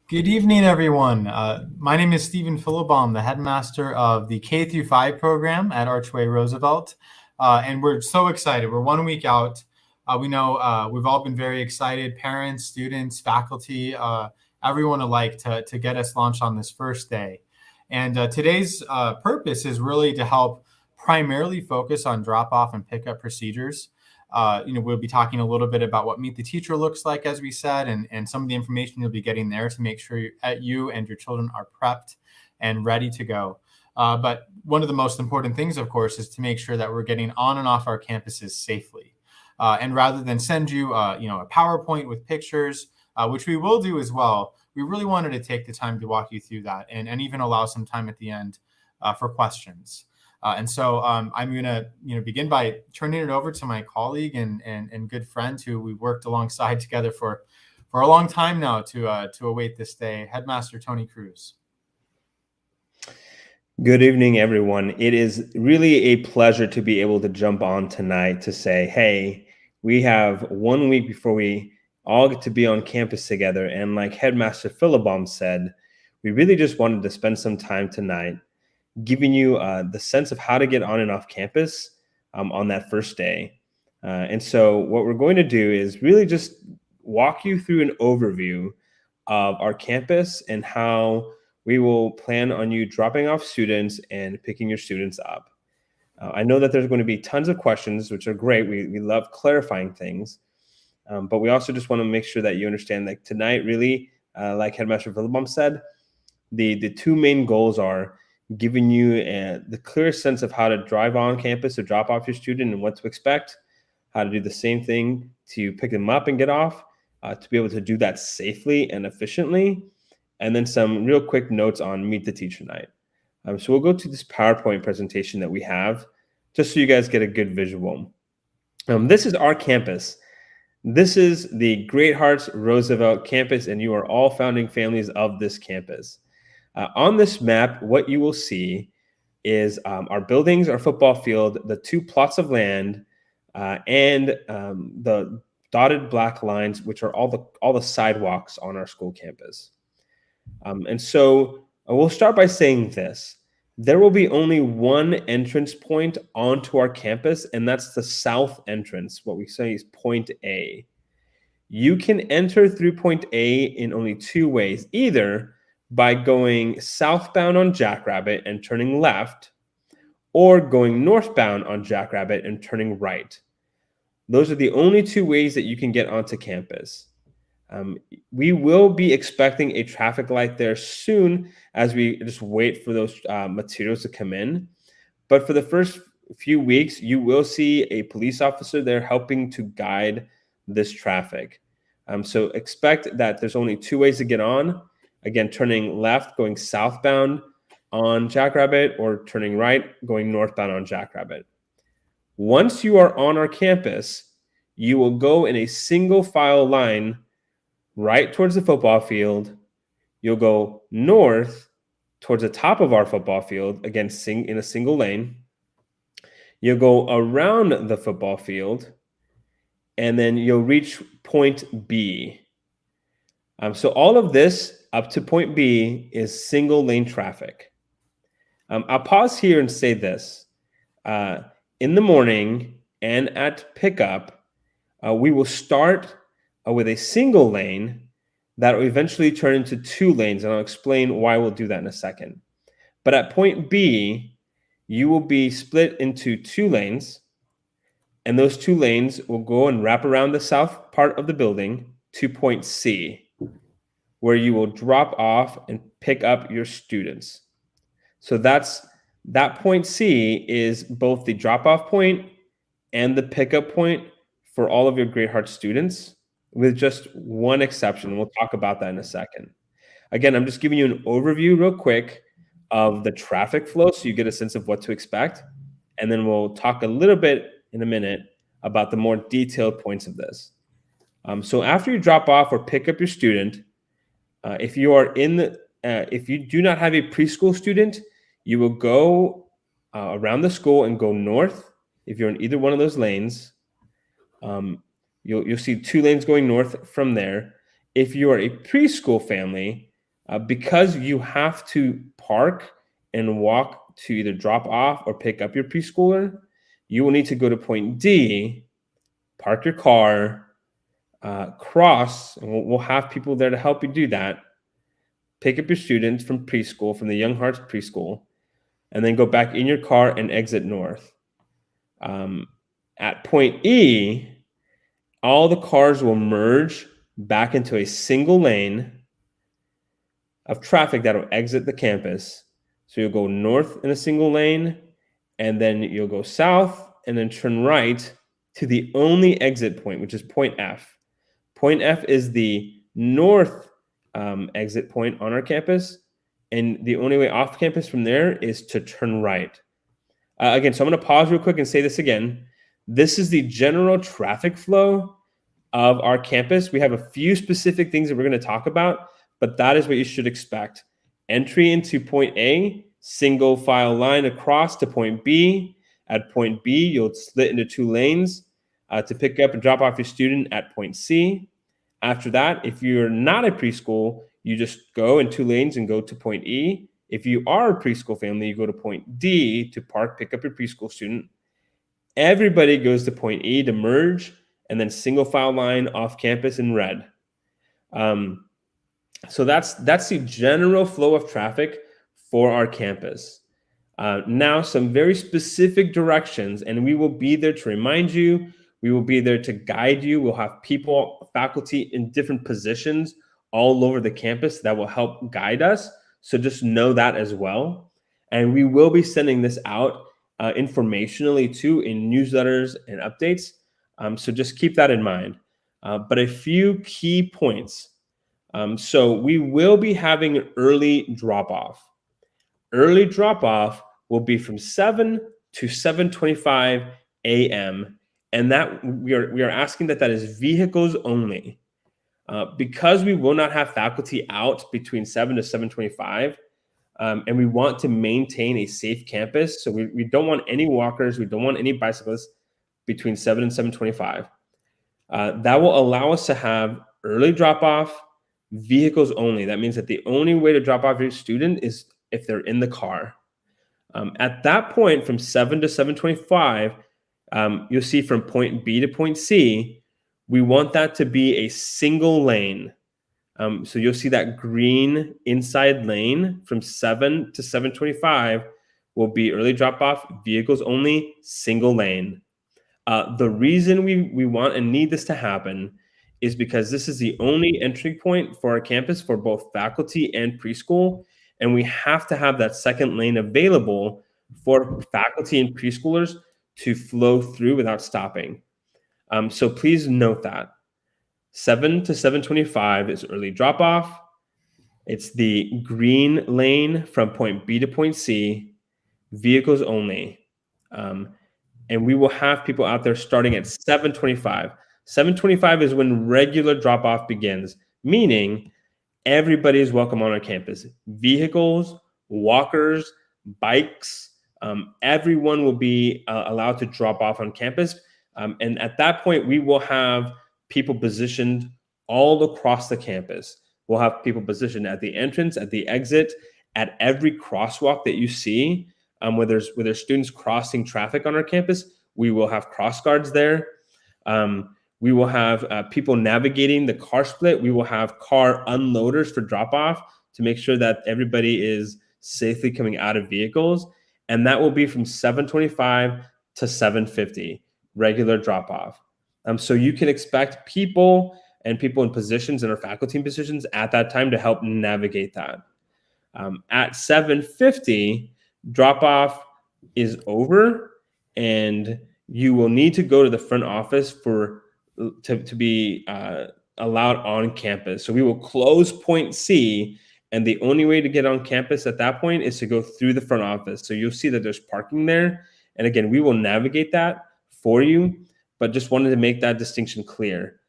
Good evening, everyone. My name is Stephen Philibom, the headmaster of the K through 5 program at Archway Roosevelt. And we're so excited. We're 1 week out. We know we've all been very excited, parents, students, faculty, everyone alike, to get us launched on this first day. And today's purpose is really to help primarily focus on drop-off and pickup procedures. We'll be talking a little bit about what Meet the Teacher looks like, as we said, and some of the information you'll be getting there to make sure you and your children are prepped and ready to go. But one of the most important things, of course, is to make sure that we're getting on and off our campuses safely. And rather than send you, a PowerPoint with pictures, which we will do as well, we really wanted to take the time to walk you through that and even allow some time at the end for questions. And so I'm going to begin by turning it over to my colleague and good friend who we worked alongside together for a long time now to await this day, Headmaster Tony Cruz. Good evening, everyone. It is really a pleasure to be able to jump on tonight to say, hey, we have 1 week before we all get to be on campus together. And like Headmaster Philibom said, we really just wanted to spend some time tonight giving you the sense of how to get on and off campus on that first day. And so what we're going to do is really just walk you through an overview of our campus and how we will plan on you dropping off students and picking your students up. I know that there's going to be tons of questions, which are great. We love clarifying things. But we also just want to make sure that you understand that tonight, really, like Headmaster Philibom said, the two main goals are giving you the clear sense of how to drive on campus to drop off your student and what to expect, how to do the same thing to pick them up and get off, to be able to do that safely and efficiently, and then some real quick notes on Meet the Teacher Night. So we'll go to this PowerPoint presentation that we have, just so you guys get a good visual. This is our campus. This is the Great Hearts Roosevelt campus, and you are all founding families of this campus. On this map, what you will see is our buildings, our football field, the two plots of land, and the dotted black lines, which are all the sidewalks on our school campus. And so we'll start by saying this. There will be only one entrance point onto our campus, and that's the south entrance. What we say is point A. You can enter through point A in only two ways, either by going southbound on Jackrabbit and turning left, or going northbound on Jackrabbit and turning right. Those are the only two ways that you can get onto campus. We will be expecting a traffic light there soon as we just wait for those materials to come in. But for the first few weeks, you will see a police officer there helping to guide this traffic. So expect that there's only two ways to get on. Again, turning left, going southbound on Jackrabbit, or turning right, going northbound on Jackrabbit. Once you are on our campus, you will go in a single file line right towards the football field. You'll go north towards the top of our football field, again, in a single lane. You'll go around the football field, and then you'll reach point B. So all of this up to point B is single lane traffic. I'll pause here and say this. In the morning and at pickup, we will start with a single lane that will eventually turn into two lanes, and I'll explain why we'll do that in a second. But at point B, you will be split into two lanes, and those two lanes will go and wrap around the south part of the building to point C, where you will drop off and pick up your students. So that point C is both the drop-off point and the pickup point for all of your Great Heart students, with just one exception. We'll talk about that in a second. Again, I'm just giving you an overview real quick of the traffic flow so you get a sense of what to expect. And then we'll talk a little bit in a minute about the more detailed points of this. So after you drop off or pick up your student, if you do not have a preschool student, you will go around the school and go north. If you're in either one of those lanes, you'll see two lanes going north from there. If you are a preschool family, Because you have to park and walk to either drop off or pick up your preschooler, you will need to go to point D, park your car, cross, and we'll have people there to help you do that. Pick up your students from preschool, from the Young Hearts preschool, and then go back in your car and exit north. At point E, all the cars will merge back into a single lane of traffic that will exit the campus. So you'll go north in a single lane, and then you'll go south and then turn right to the only exit point, which is point F. Point F is the north exit point on our campus, and the only way off campus from there is to turn right. Again, so I'm going to pause real quick and say this again. This is the general traffic flow of our campus. We have a few specific things that we're going to talk about, but that is what you should expect. Entry into point A, single file line across to point B. At point B, you'll split into 2 lanes to pick up and drop off your student at point C. After that, if you're not a preschool, you just go in 2 lanes and go to point E. If you are a preschool family, you go to point D to park, pick up your preschool student. Everybody goes to point E to merge, and then single file line off campus in red. So that's the general flow of traffic for our campus. Now, some very specific directions, and we will be there to remind you. We will be there to guide you. We'll have people, faculty in different positions all over the campus that will help guide us. So just know that as well. And we will be sending this out informationally too in newsletters and updates. So just keep that in mind. But a few key points. So we will be having early drop-off. Early drop-off will be from 7 to 7:25 a.m. And that we are asking that is vehicles only. Because we will not have faculty out between 7 to 7:25, and we want to maintain a safe campus. So we don't want any walkers. We don't want any bicyclists between 7 and 7:25. That will allow us to have early drop-off, vehicles only. That means that the only way to drop off your student is if they're in the car. At that point, from 7 to 7:25, you'll see from point B to point C, we want that to be a single lane. So you'll see that green inside lane from 7 to 7:25 will be early drop-off, vehicles only, single lane. The reason we want and need this to happen is because this is the only entry point for our campus for both faculty and preschool, and we have to have that second lane available for faculty and preschoolers to flow through without stopping. So please note that 7 to 7:25 is early drop-off. It's the green lane from point B to point C, vehicles only. And we will have people out there starting at 7:25. 7:25 is when regular drop-off begins, meaning everybody is welcome on our campus. Vehicles, walkers, bikes, everyone will be allowed to drop off on campus. And at that point, we will have people positioned all across the campus. We'll have people positioned at the entrance, at the exit, at every crosswalk that you see. Where there's students crossing traffic on our campus, we will have cross guards there. We will have people navigating the car split. We will have car unloaders for drop-off to make sure that everybody is safely coming out of vehicles. And that will be from 7:25 to 7:50, regular drop-off. So you can expect people in positions and our faculty in positions at that time to help navigate that. At 7:50, drop-off is over, and you will need to go to the front office to be allowed on campus. So we will close point C, and the only way to get on campus at that point is to go through the front office. So you'll see that there's parking there. And again, we will navigate that for you, but just wanted to make that distinction clear.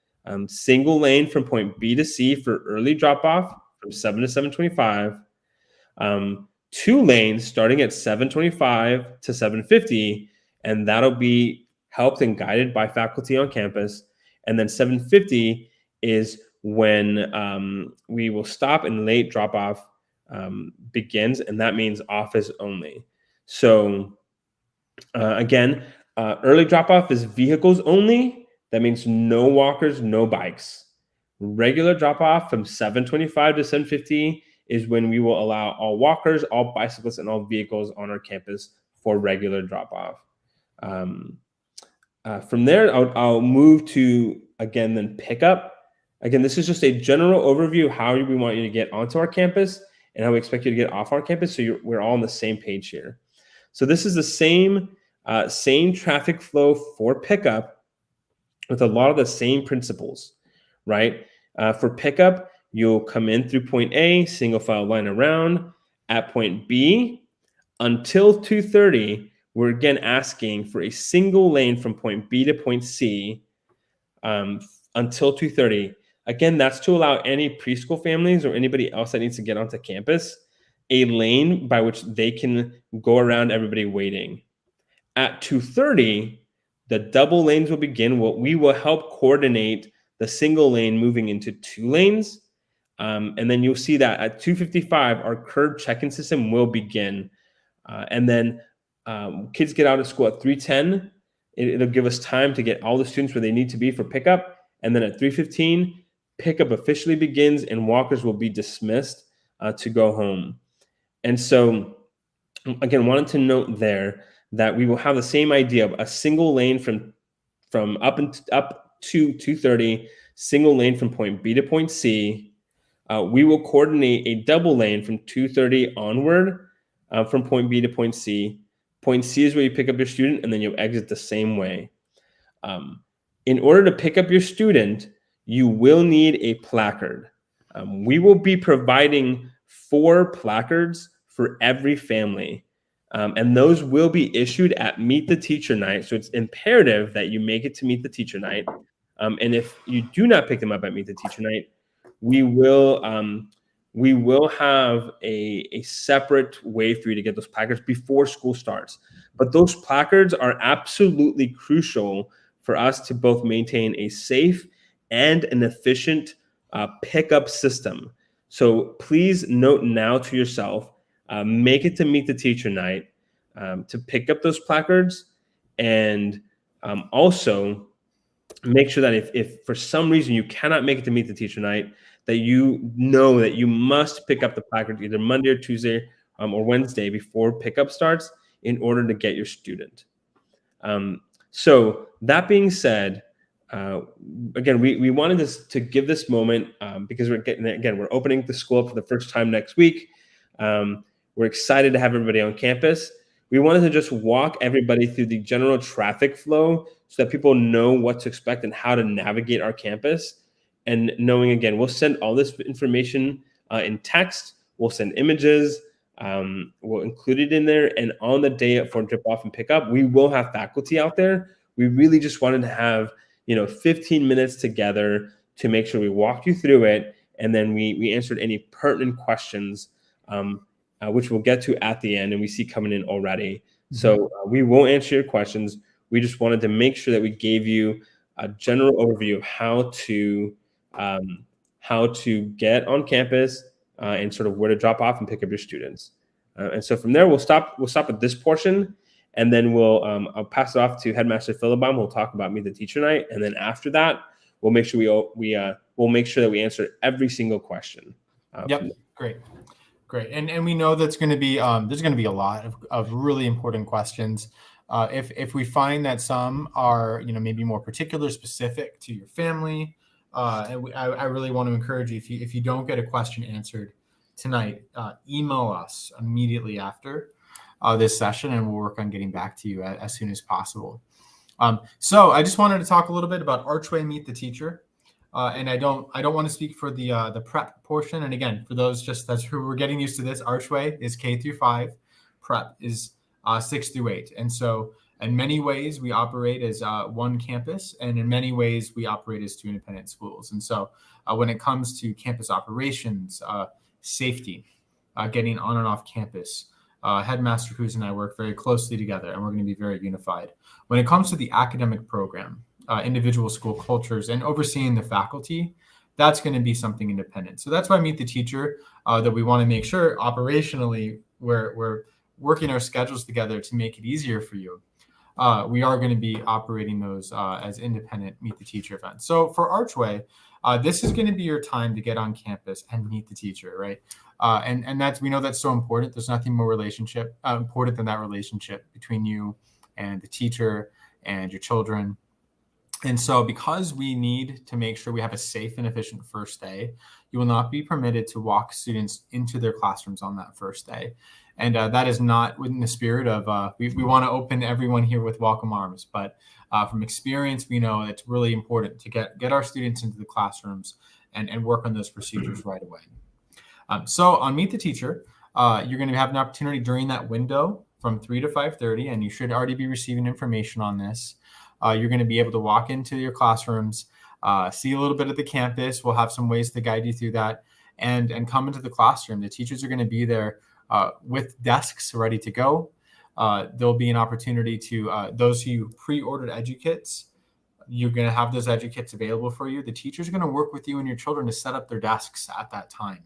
Single lane from point B to C for early drop-off from 7 to 7:25. 2 lanes starting at 7:25 to 7:50, and that'll be helped and guided by faculty on campus. And then 7:50 is when we will stop and late drop-off begins, and that means office only. So again, early drop-off is vehicles only. That means no walkers, no bikes. Regular drop-off from 7:25 to 7:50 is when we will allow all walkers, all bicyclists, and all vehicles on our campus for regular drop-off. From there, I'll move to, again, then pickup. Again, this is just a general overview of how we want you to get onto our campus and how we expect you to get off our campus, so we're all on the same page here. So this is the same traffic flow for pickup with a lot of the same principles, right? For pickup, you'll come in through point A, single file line around. At point B, until 2:30, we're again asking for a single lane from point B to point C until 2:30. Again, that's to allow any preschool families or anybody else that needs to get onto campus a lane by which they can go around everybody waiting. At 2:30, the double lanes will begin. We will help coordinate the single lane moving into 2 lanes. And then you'll see that at 2:55, our curb check-in system will begin. And then kids get out of school at 3:10. It'll give us time to get all the students where they need to be for pickup. And then at 3:15, pickup officially begins and walkers will be dismissed to go home. And so, again, wanted to note there that we will have the same idea of a single lane from up to 2:30, single lane from point B to point C. We will coordinate a double lane from 2:30 onward from point B to point C. Point C is where you pick up your student, and then you'll exit the same way. In order to pick up your student, you will need a placard. We will be providing 4 placards for every family. And those will be issued at Meet the Teacher Night. So it's imperative that you make it to Meet the Teacher Night. And if you do not pick them up at Meet the Teacher Night, we will have a separate way for you to get those placards before school starts. But those placards are absolutely crucial for us to both maintain a safe and an efficient pickup system. So please note now to yourself, make it to Meet the Teacher Night to pick up those placards, and also make sure that if for some reason you cannot make it to Meet the Teacher Night, that you know that you must pick up the placard either Monday or Tuesday or Wednesday before pickup starts in order to get your student. So that being said, again, we wanted to give this moment because we're opening the school up for the first time next week. We're excited to have everybody on campus. We wanted to just walk everybody through the general traffic flow so that people know what to expect and how to navigate our campus. And knowing, again, we'll send all this information in text. We'll send images. We'll include it in there. And on the day for drop off and pick up, we will have faculty out there. We really just wanted to have 15 minutes together to make sure we walked you through it, and then we answered any pertinent questions, which we'll get to at the end, and we see coming in already. So we will answer your questions. We just wanted to make sure that we gave you a general overview of how to get on campus and sort of where to drop off and pick up your students. And so from there, we'll stop at this portion. And then I'll pass it off to Headmaster Philibom. We'll talk about Meet the Teacher Night, and then after that, we'll make sure we'll make sure that we answer every single question. Yep, great, and we know that's going to be there's going to be a lot of really important questions. If we find that some are maybe more particular, specific to your family, I really want to encourage you, if you don't get a question answered tonight, email us immediately after this session, and we'll work on getting back to you as soon as possible. So I just wanted to talk a little bit about Archway Meet the Teacher, and I don't want to speak for the prep portion. And again, for those that's who we're getting used to this, Archway is K-5, prep is 6-8, and so in many ways we operate as one campus, and in many ways we operate as 2 independent schools. And so when it comes to campus operations, safety, getting on and off campus, Headmaster Cruz and I work very closely together, and we're going to be very unified. When it comes to the academic program, individual school cultures, and overseeing the faculty, that's going to be something independent. So that's why Meet the Teacher, that we want to make sure operationally we're working our schedules together to make it easier for you. We are going to be operating those as independent Meet the Teacher events. So for Archway, this is going to be your time to get on campus and meet the teacher, right? And that's, we know that's so important. There's nothing more important than that relationship between you and the teacher and your children. And so because we need to make sure we have a safe and efficient first day, you will not be permitted to walk students into their classrooms on that first day. And that is not within the spirit of, we want to open everyone here with welcome arms. But from experience, we know it's really important to get our students into the classrooms and work on those procedures right away. So on Meet the Teacher, you're going to have an opportunity during that window from 3 to 5:30, and you should already be receiving information on this. You're going to be able to walk into your classrooms, see a little bit of the campus. We'll have some ways to guide you through that, and come into the classroom. The teachers are going to be there with desks ready to go. There'll be an opportunity to, those who pre-ordered EduKits, you're going to have those EduKits available for you. The teachers are going to work with you and your children to set up their desks at that time.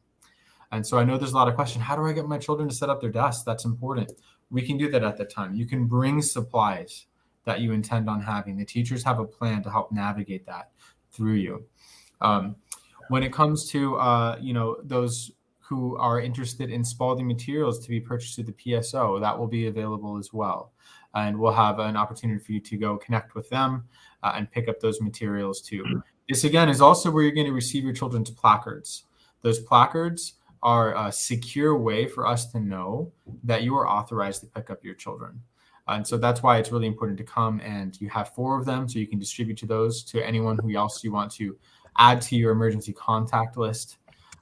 And so I know there's a lot of questions. How do I get my children to set up their desks? That's important. We can do that at the time. You can bring supplies that you intend on having. The teachers have a plan to help navigate that through you. When it comes to those who are interested in Spalding materials to be purchased through the PSO, that will be available as well. And we'll have an opportunity for you to go connect with them and pick up those materials too. This again is also where you're going to receive your children's placards. Those placards are a secure way for us to know that you are authorized to pick up your children. And so that's why it's really important to come, and you have 4 of them so you can distribute to those, to anyone who else you want to add to your emergency contact list.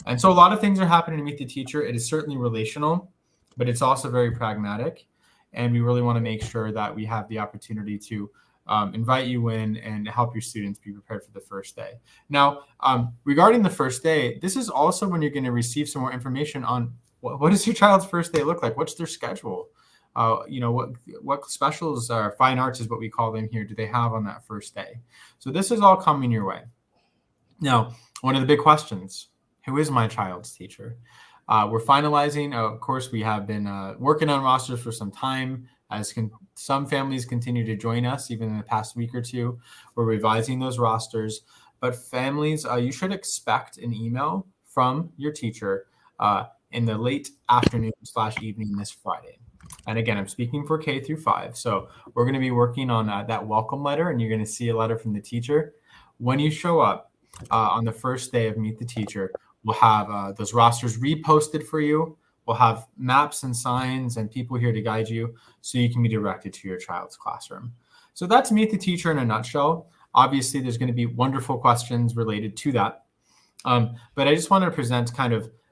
And so a lot of things are happening to Meet the Teacher. It is certainly relational, but it's also very pragmatic. And we really want to make sure that we have the opportunity to invite you in and help your students be prepared for the first day. Now, regarding the first day, this is also when you're going to receive some more information on what does your child's first day look like? What's their schedule? What specials or fine arts is what we call them here do they have on that first day? So this is all coming your way. Now, one of the big questions, who is my child's teacher? We're finalizing. Of course, we have been working on rosters for some time. As some families continue to join us, even in the past week or two, we're revising those rosters. But families, you should expect an email from your teacher in the late afternoon/evening this Friday. And again, I'm speaking for K through 5. So we're going to be working on that welcome letter, and you're going to see a letter from the teacher. When you show up on the first day of Meet the Teacher, we'll have those rosters reposted for you. We'll have maps and signs and people here to guide you so you can be directed to your child's classroom. So that's Meet the Teacher in a nutshell. Obviously, there's going to be wonderful questions related to that. But I just want to present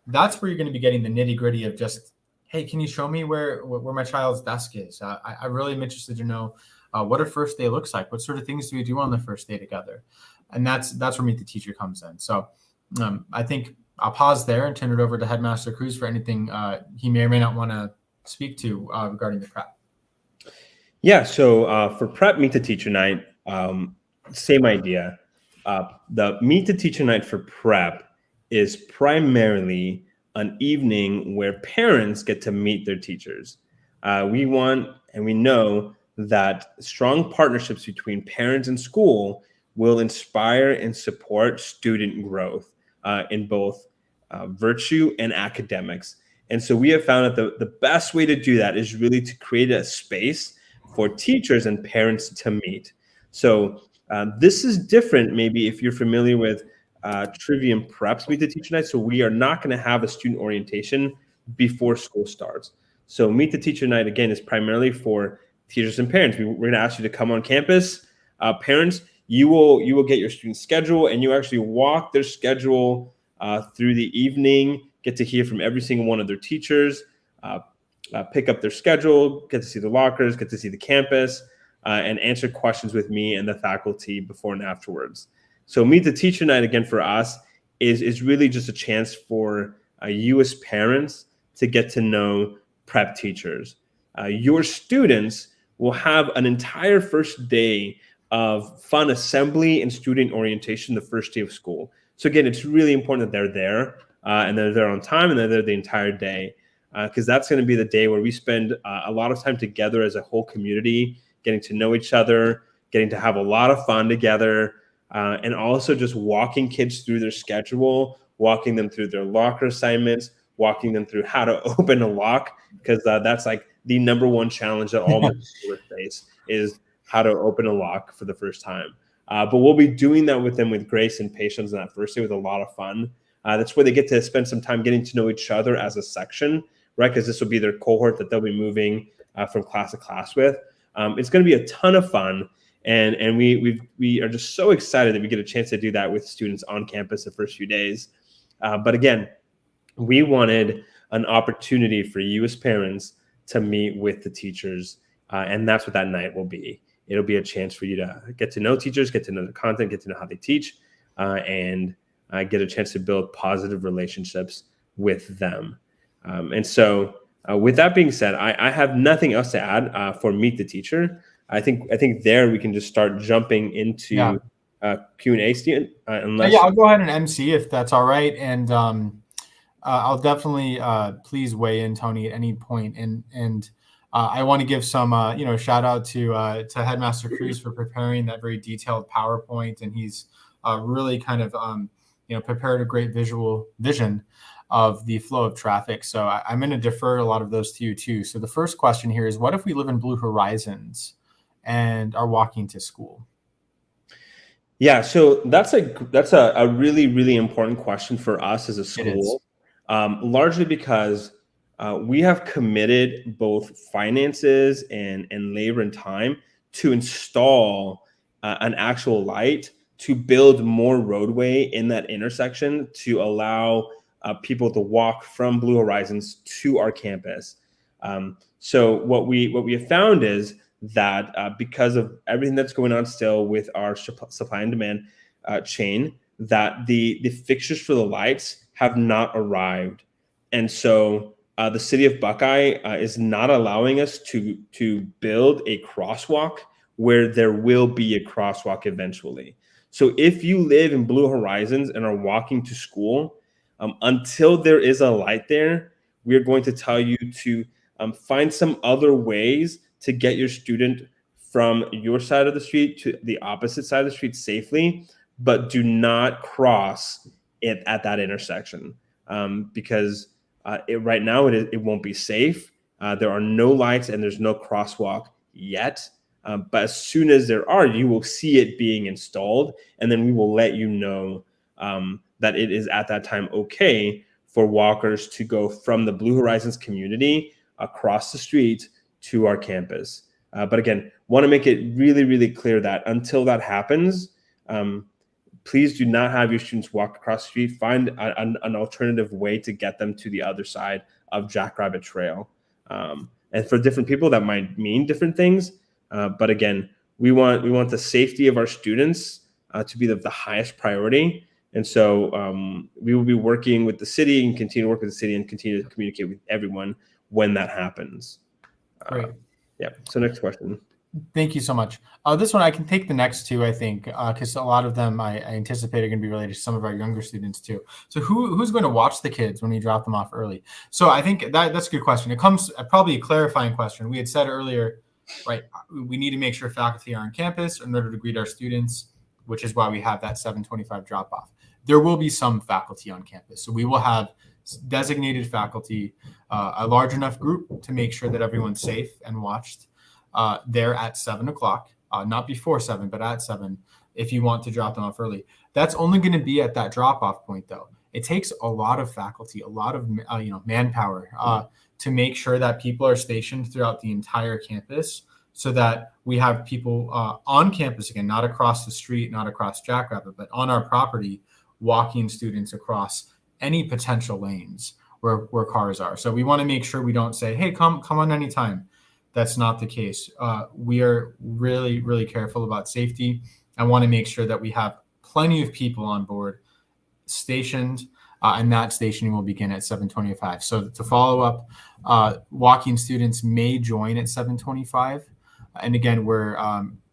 that's where you're going to be getting the nitty gritty of just, hey, can you show me where my child's desk is? I really am interested to know what a first day looks like. What sort of things do we do on the first day together? And that's where Meet the Teacher comes in. So I think I'll pause there and turn it over to Headmaster Cruz for anything he may or may not want to speak to regarding the prep. Yeah, so for prep Meet the Teacher night, same idea. The Meet the Teacher night for prep is primarily an evening where parents get to meet their teachers. We want and we know that strong partnerships between parents and school will inspire and support student growth in both virtue and academics. And so we have found that the best way to do that is really to create a space for teachers and parents to meet. So this is different maybe if you're familiar with Trivium Preps Meet the Teacher night. So we are not going to have a student orientation before school starts. So Meet the Teacher night, again, is primarily for teachers and parents. We're going to ask you to come on campus. Parents, you will get your student schedule, and you actually walk their schedule through the evening, get to hear from every single one of their teachers, pick up their schedule, get to see the lockers, get to see the campus, and answer questions with me and the faculty before and afterwards. So Meet the Teacher night, again, for us is really just a chance for you as parents to get to know prep teachers. Your students will have an entire first day of fun assembly and student orientation the first day of school. So again, it's really important that they're there and they're there on time and they're there the entire day, because that's going to be the day where we spend a lot of time together as a whole community, getting to know each other, getting to have a lot of fun together, and also just walking kids through their schedule, walking them through their locker assignments, walking them through how to open a lock, because that's like the number one challenge that all middle schoolers face, is how to open a lock for the first time. But we'll be doing that with them with grace and patience on that first day with a lot of fun. That's where they get to spend some time getting to know each other as a section, right? Because this will be their cohort that they'll be moving from class to class with. It's going to be a ton of fun. And we are just so excited that we get a chance to do that with students on campus the first few days. But again, we wanted an opportunity for you as parents to meet with the teachers. And that's what that night will be. It'll be a chance for you to get to know teachers, get to know the content, get to know how they teach, and get a chance to build positive relationships with them. And so with that being said, I have nothing else to add for Meet the Teacher. I think there we can just start jumping into Q&A, Steven. Yeah, I'll go ahead and MC if that's all right. And I'll definitely please weigh in, Tony, at any point. And I want to give some shout out to Headmaster Cruz for preparing that very detailed PowerPoint, and he's really kind of prepared a great visual vision of the flow of traffic. So I'm going to defer a lot of those to you too. So the first question here is, what if we live in Blue Horizons and are walking to school? Yeah, so that's a really, really important question for us as a school, largely because we have committed both finances and labor and time to install an actual light, to build more roadway in that intersection to allow people to walk from Blue Horizons to our campus. So what we have found is that because of everything that's going on still with our supply and demand chain, that the fixtures for the lights have not arrived. And so the city of Buckeye is not allowing us to build a crosswalk where there will be a crosswalk eventually. So if you live in Blue Horizons and are walking to school, until there is a light there, we're going to tell you to find some other ways to get your student from your side of the street to the opposite side of the street safely, but do not cross it at that intersection, because right now it won't be safe. There are no lights and there's no crosswalk yet. But as soon as there are, you will see it being installed, and then we will let you know that it is at that time okay for walkers to go from the Blue Horizons community across the street to our campus. But again, want to make it really, really clear that until that happens, please do not have your students walk across the street. Find an alternative way to get them to the other side of Jackrabbit Trail. And for different people, that might mean different things. But again, we want the safety of our students to be the highest priority. And so we will be working with the city and continue to work with the city and continue to communicate with everyone when that happens. Great. Yeah. So next question. Thank you so much. This one, I can take the next two, I think, because a lot of them I anticipate are going to be related to some of our younger students too. So who's going to watch the kids when we drop them off early? So I think that's a good question. It comes probably a clarifying question. We had said earlier, right, we need to make sure faculty are on campus in order to greet our students, which is why we have that 7:25 drop off. There will be some faculty on campus. So we will have designated faculty, a large enough group to make sure that everyone's safe and watched there at 7 o'clock, not before 7, but at 7, if you want to drop them off early. That's only going to be at that drop off point though. It takes a lot of faculty, a lot of manpower to make sure that people are stationed throughout the entire campus, so that we have people on campus again, not across the street, not across Jackrabbit, but on our property, walking students across any potential lanes where cars are. So we want to make sure we don't say, hey, come on anytime. That's not the case. We are really, really careful about safety. I want to make sure that we have plenty of people on board stationed, and that stationing will begin at 7:25. So to follow up, walking students may join at 7:25. And again, we're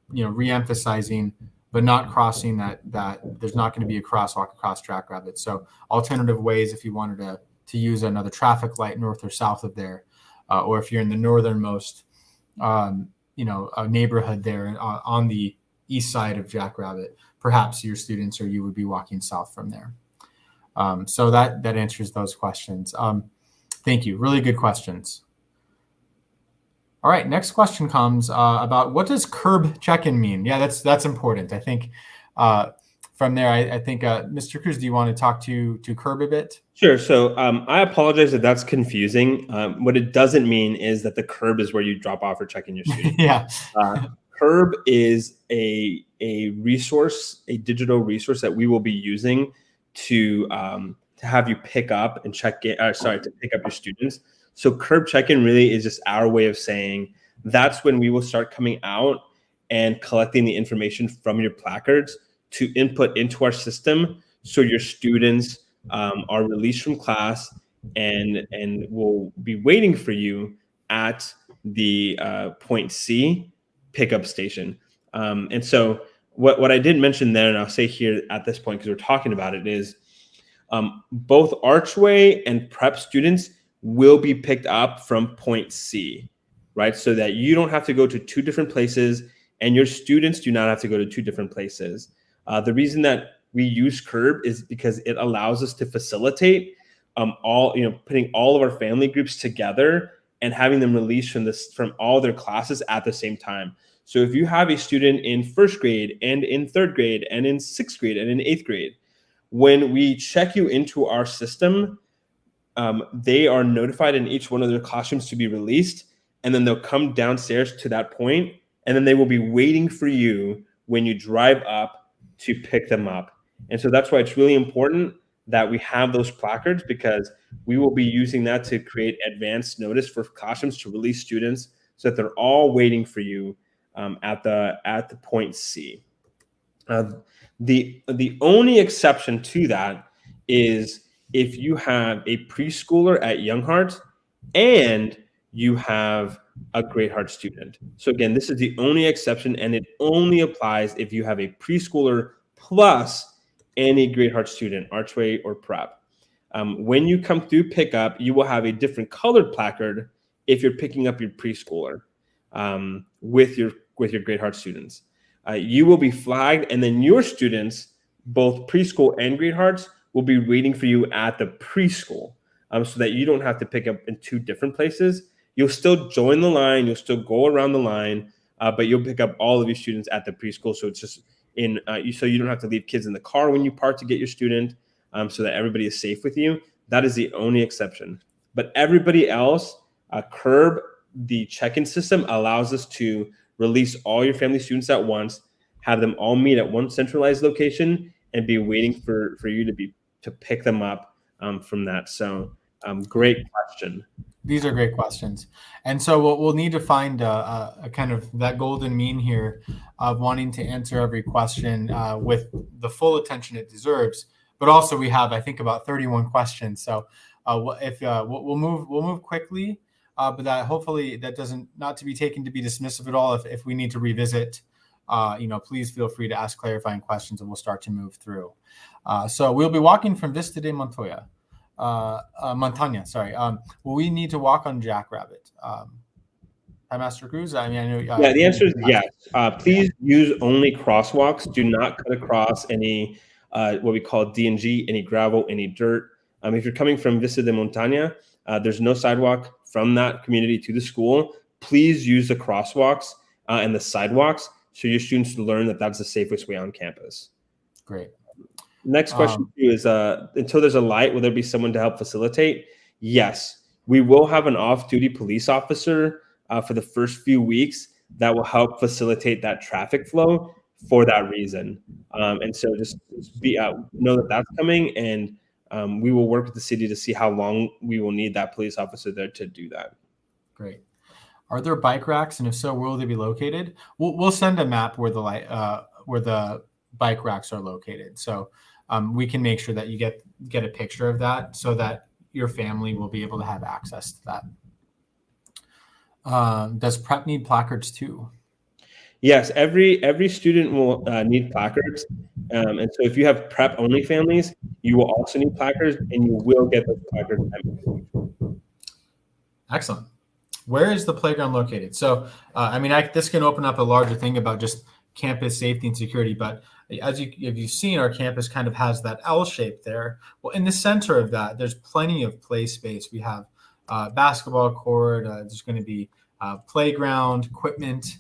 re-emphasizing but not crossing that there's not going to be a crosswalk across Jackrabbit. So alternative ways if you wanted to use another traffic light north or south of there, or if you're in the northernmost neighborhood there on the east side of Jackrabbit, perhaps your students or you would be walking south from there. So that answers those questions. Thank you. Really good questions. All right, next question comes about what does curb check-in mean? Yeah, that's important. I think from there, I think Mr. Cruz, do you want to talk to curb a bit? Sure. So I apologize if that's confusing. What it doesn't mean is that the curb is where you drop off or check in your student. Yeah. Curb is a resource, a digital resource that we will be using to have you pick up and to pick up your students. So curb check-in really is just our way of saying that's when we will start coming out and collecting the information from your placards to input into our system, so your students are released from class and will be waiting for you at the point C pickup station. And so what I did mention there, and I'll say here at this point because we're talking about it, is both Archway and prep students will be picked up from point C, right? So that you don't have to go to two different places and your students do not have to go to two different places. The reason that we use curb is because it allows us to facilitate putting all of our family groups together and having them released from all their classes at the same time. So if you have a student in first grade and in third grade and in sixth grade and in eighth grade, when we check you into our system, they are notified in each one of their classrooms to be released, and then they'll come downstairs to that point, and then they will be waiting for you when you drive up to pick them up. And so that's why it's really important that we have those placards, because we will be using that to create advanced notice for classrooms to release students so that they're all waiting for you at the point C. The only exception to that is if you have a preschooler at Young Heart and you have a Great Heart student. So again, this is the only exception, and it only applies if you have a preschooler plus any Great Heart student, Archway or Prep. When you come through pickup, you will have a different colored placard if you're picking up your preschooler with your Great Heart students. You will be flagged, and then your students, both preschool and Great Hearts, will be waiting for you at the preschool, so that you don't have to pick up in two different places. You'll still join the line, you'll still go around the line, but you'll pick up all of your students at the preschool. So it's just so you don't have to leave kids in the car when you park to get your student, so that everybody is safe with you. That is the only exception. But everybody else, curb, the check-in system allows us to release all your family students at once, have them all meet at one centralized location, and be waiting for you to pick them up from that. So great question. These are great questions. And so we'll need to find a kind of that golden mean here of wanting to answer every question with the full attention it deserves. But also we have, I think, about 31 questions. So if we'll move quickly, but that hopefully that doesn't, not to be taken to be dismissive at all. If we need to revisit, please feel free to ask clarifying questions and we'll start to move through. So we'll be walking from Vista de Montaña, sorry. Will we need to walk on Jackrabbit? Hi, Master Cruz. I mean, I know. Yeah, the answer is yes. Please use only crosswalks. Do not cut across any what we call D&G, any gravel, any dirt. If you're coming from Vista de Montaña, there's no sidewalk from that community to the school. Please use the crosswalks and the sidewalks so your students learn that that's the safest way on campus. Great. Next question for you is, until there's a light, will there be someone to help facilitate? Yes, we will have an off-duty police officer for the first few weeks that will help facilitate that traffic flow for that reason. And so just know that that's coming, and we will work with the city to see how long we will need that police officer there to do that. Great. Are there bike racks, and if so, where will they be located? We'll send a map where the bike racks are located. So we can make sure that you get a picture of that so that your family will be able to have access to that. Does prep need placards too? Yes, every student will need placards, and so if you have prep only families, you will also need placards, and you will get those placards. Excellent. Where is the playground located? So, this can open up a larger thing about just campus safety and security. But if you've seen, our campus kind of has that L shape there. Well, in the center of that, there's plenty of play space. We have basketball court. There's going to be playground equipment.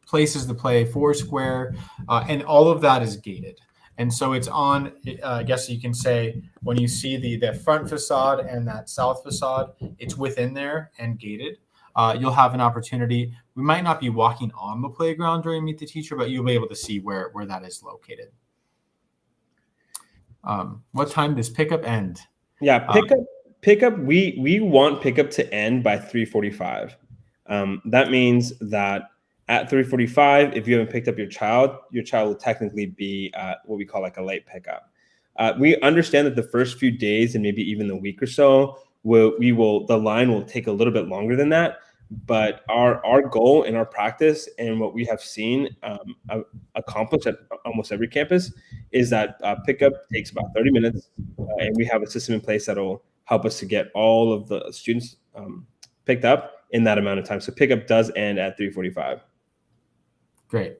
Places to play, foursquare, and all of that is gated. And so it's on, I guess you can say, when you see the front facade and that south facade, it's within there and gated. You'll have an opportunity. We might not be walking on the playground during Meet the Teacher, but you'll be able to see where that is located. What time does pickup end? Yeah, pickup. We want pickup to end by 3:45. That means that at 3:45, if you haven't picked up your child will technically be what we call like a late pickup. We understand that the first few days and maybe even the week or so, the line will take a little bit longer than that. But our goal in our practice and what we have seen accomplished at almost every campus is that pickup takes about 30 minutes, and we have a system in place that will help us to get all of the students picked up in that amount of time. So pickup does end at 3:45. Great.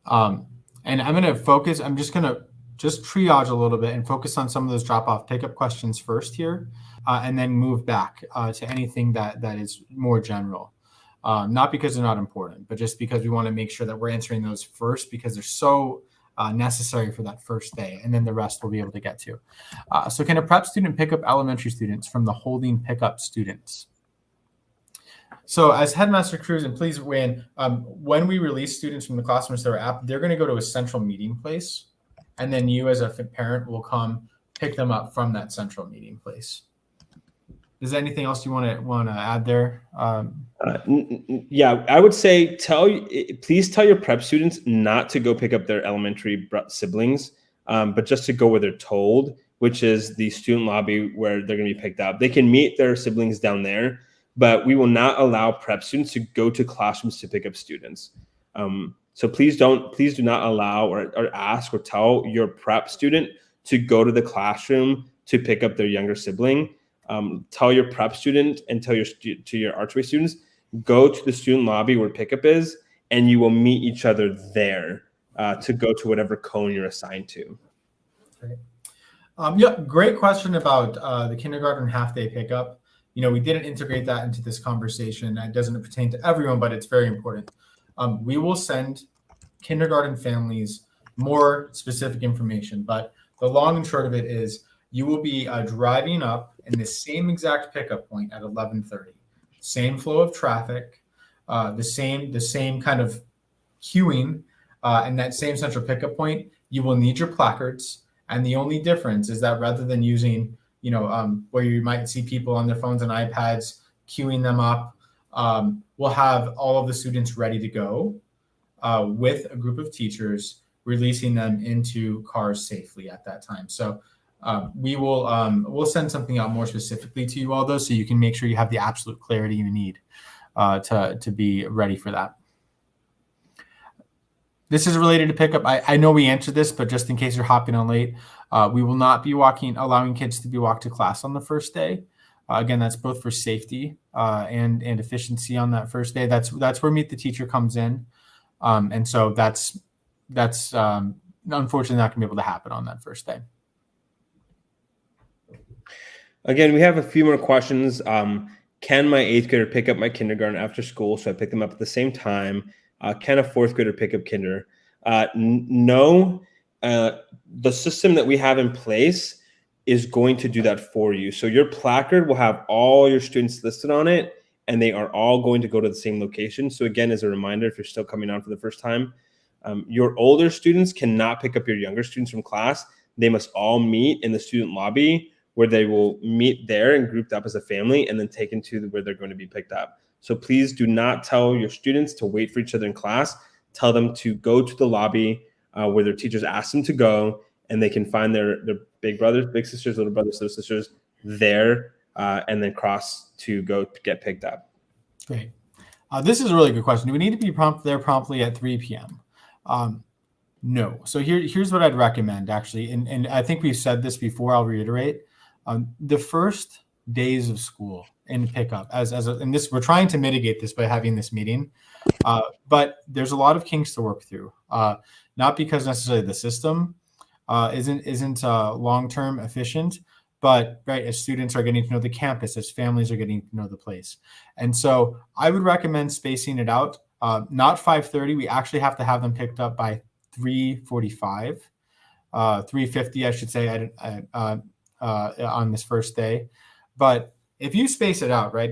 And I'm going to focus. I'm just going to triage a little bit and focus on some of those drop-off pickup questions first here, and then move back to anything that is more general. Not because they're not important, but just because we want to make sure that we're answering those first because they're so necessary for that first day, and then the rest we'll be able to get to. So can a prep student pick up elementary students from the holding pickup students? So as Headmaster Cruz, and please weigh in, when we release students from the classrooms that are app, they're going to go to a central meeting place. And then you as a parent will come pick them up from that central meeting place. Is there anything else you want to add there? Yeah, I would say please tell your prep students not to go pick up their elementary siblings, but just to go where they're told, which is the student lobby where they're going to be picked up. They can meet their siblings down there, but we will not allow prep students to go to classrooms to pick up students. So please do not allow or ask or tell your prep student to go to the classroom to pick up their younger sibling. Tell your prep student and tell your Archway students, go to the student lobby where pickup is, and you will meet each other there to go to whatever cone you're assigned to. Great. Great question about the kindergarten half-day pickup. We didn't integrate that into this conversation. It doesn't pertain to everyone, but it's very important. We will send kindergarten families more specific information, but the long and short of it is you will be driving up in the same exact pickup point at 11:30. Same flow of traffic, the same kind of queuing, and that same central pickup point. You will need your placards, and the only difference is that rather than using where you might see people on their phones and iPads queuing them up, we'll have all of the students ready to go with a group of teachers, releasing them into cars safely at that time. So we'll send something out more specifically to you all, though, so you can make sure you have the absolute clarity you need to be ready for that. This is related to pickup. I know we answered this, but just in case you're hopping on late, we will not be allowing kids to be walked to class on the first day. Again, that's both for safety and efficiency on that first day. That's where Meet the Teacher comes in, and so that's unfortunately not going to be able to happen on that first day. Again, we have a few more questions. Can my 8th grader pick up my kindergarten after school? So I pick them up at the same time. Can a 4th grader pick up kinder? No. The system that we have in place is going to do that for you. So your placard will have all your students listed on it, and they are all going to go to the same location. So again, as a reminder, if you're still coming on for the first time, your older students cannot pick up your younger students from class. They must all meet in the student lobby, where they will meet there and grouped up as a family and then taken to where they're going to be picked up. So please do not tell your students to wait for each other in class. Tell them to go to the lobby where their teachers ask them to go, and they can find their big brothers, big sisters, little brothers, little sisters there, and then cross to go get picked up. Great. This is a really good question. Do we need to be there promptly at 3 p.m.? No. So here's what I'd recommend, actually, and I think we've said this before. I'll reiterate: the first days of school in pickup, and this, we're trying to mitigate this by having this meeting, but there's a lot of kinks to work through. Not because necessarily the system isn't long-term efficient, but right, as students are getting to know the campus, as families are getting to know the place. And so I would recommend spacing it out, not 5:30. We actually have to have them picked up by 3:45, 3:50, I should say, on this first day. But if you space it out, right,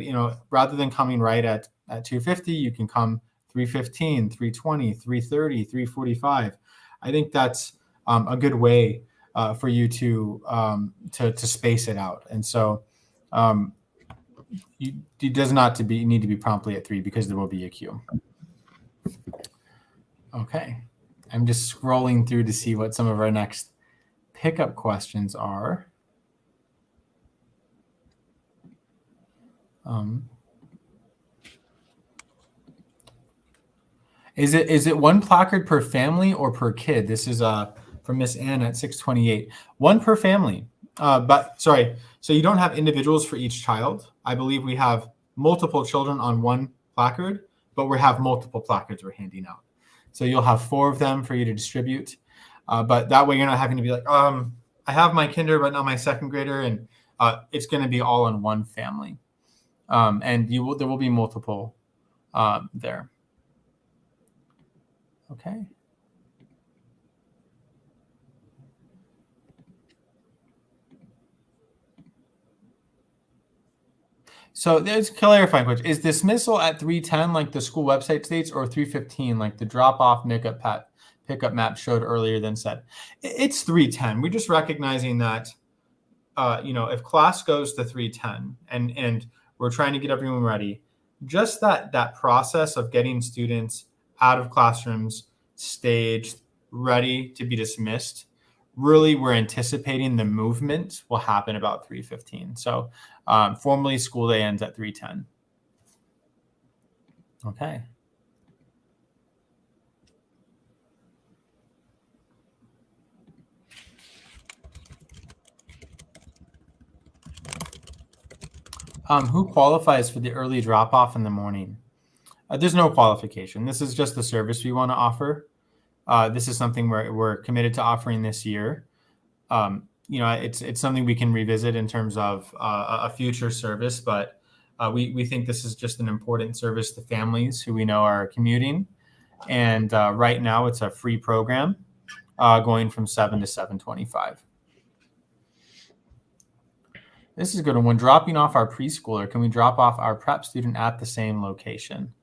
rather than coming right at 2:50, you can come 3:15, 3:20, 3:30, 3:45. I think that's a good way for you to space it out. And so it does not need to be promptly at 3, because there will be a queue. Okay. I'm just scrolling through to see what some of our next pickup questions are. Is it one placard per family or per kid? This is from Miss Ann at 628. One per family. But sorry, so you don't have individuals for each child. I believe we have multiple children on one placard, but we have multiple placards we're handing out. So you'll have 4 of them for you to distribute. But that way you're not having to be like, I have my kinder, but not my second grader. And it's going to be all in one family. And there will be multiple there. Okay. So there's a clarifying question. Is dismissal at 3:10 like the school website states, or 3:15 like the drop-off pickup map showed earlier than said? It's 3:10. We're just recognizing that, if class goes to 3:10 and we're trying to get everyone ready, just that process of getting students out of classrooms, staged, ready to be dismissed, really we're anticipating the movement will happen about 3:15. So formally school day ends at 3:10. Okay. Who qualifies for the early drop-off in the morning? There's no qualification. This is just the service we want to offer. This is something we're committed to offering this year. It's something we can revisit in terms of a future service, but we think this is just an important service to families who we know are commuting. And right now it's a free program going from 7 to 7:25. This is a good one. When dropping off our preschooler, can we drop off our prep student at the same location?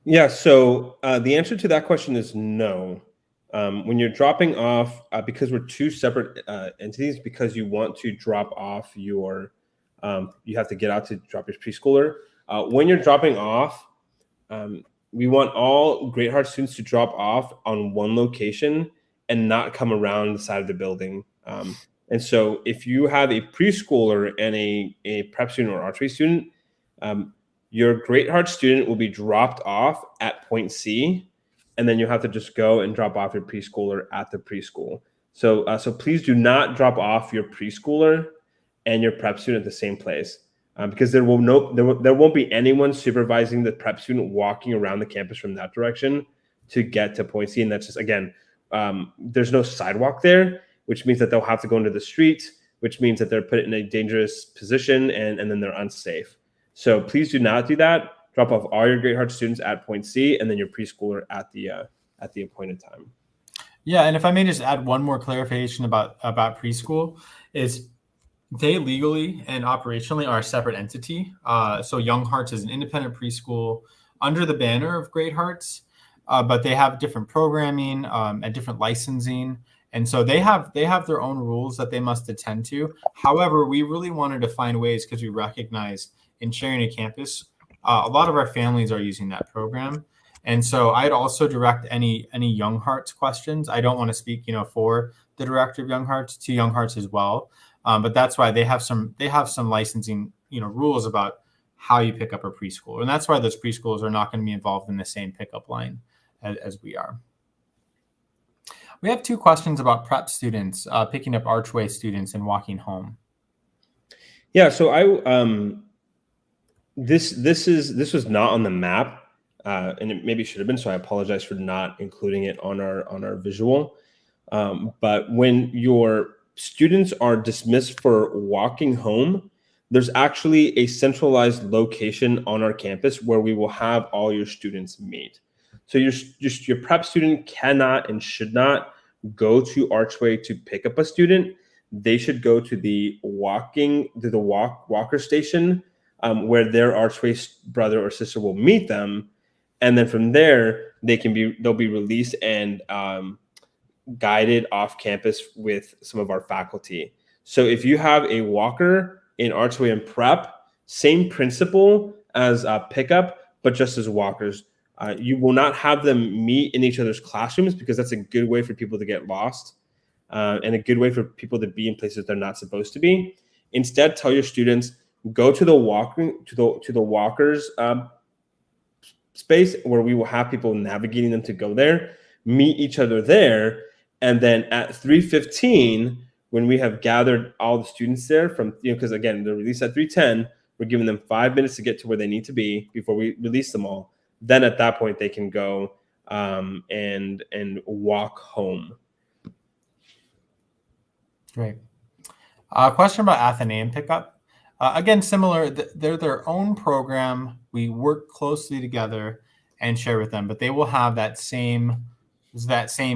Yeah, so the answer to that question is no. When you're dropping off, because we're 2 separate entities, because you want to drop off you have to get out to drop your preschooler. When you're dropping off, we want all Great Heart students to drop off on one location and not come around the side of the building. And so if you have a preschooler and a prep student or archery student, your Great Heart student will be dropped off at point C, and then you have to just go and drop off your preschooler at the preschool. So please do not drop off your preschooler and your prep student at the same place, because there won't be anyone supervising the prep student walking around the campus from that direction to get to point C. And that's just, again, there's no sidewalk there, which means that they'll have to go into the street, which means that they're put in a dangerous position and then they're unsafe. So please do not do that. Drop off all your Great Heart students at point C, and then your preschooler at the appointed time. Yeah, and if I may just add one more clarification about preschool, is they legally and operationally are a separate entity. So Young Hearts is an independent preschool under the banner of Great Hearts, but they have different programming and different licensing. And so they have their own rules that they must attend to. However, we really wanted to find ways, because we recognize in sharing a campus, a lot of our families are using that program. And so I'd also direct any Young Hearts questions. I don't want to speak, for the director of Young Hearts, to Young Hearts as well. But that's why they have some licensing, rules about how you pick up a preschooler. And that's why those preschoolers are not going to be involved in the same pickup line as we are. We have 2 questions about prep students picking up Archway students and walking home. Yeah, so this was not on the map, and it maybe should have been. So I apologize for not including it on our visual. But when your students are dismissed for walking home, there's actually a centralized location on our campus where we will have all your students meet. So your prep student cannot and should not go to Archway to pick up a student. They should go to the walker station, where their Archway brother or sister will meet them, and then from there they'll be released and guided off campus with some of our faculty. So if you have a walker in Archway and prep, same principle as pickup, but just as walkers. You will not have them meet in each other's classrooms, because that's a good way for people to get lost, and a good way for people to be in places they're not supposed to be. Instead, tell your students, go to the walkers space, where we will have people navigating them to go there, meet each other there, and then at 3:15, when we have gathered all the students there from, because again, they're released at 3:10, we're giving them 5 minutes to get to where they need to be before we release them all. Then at that point, they can go and walk home. Great. Question about Athenaeum Pickup. Again, similar. They're their own program. We work closely together and share with them, but they will have that same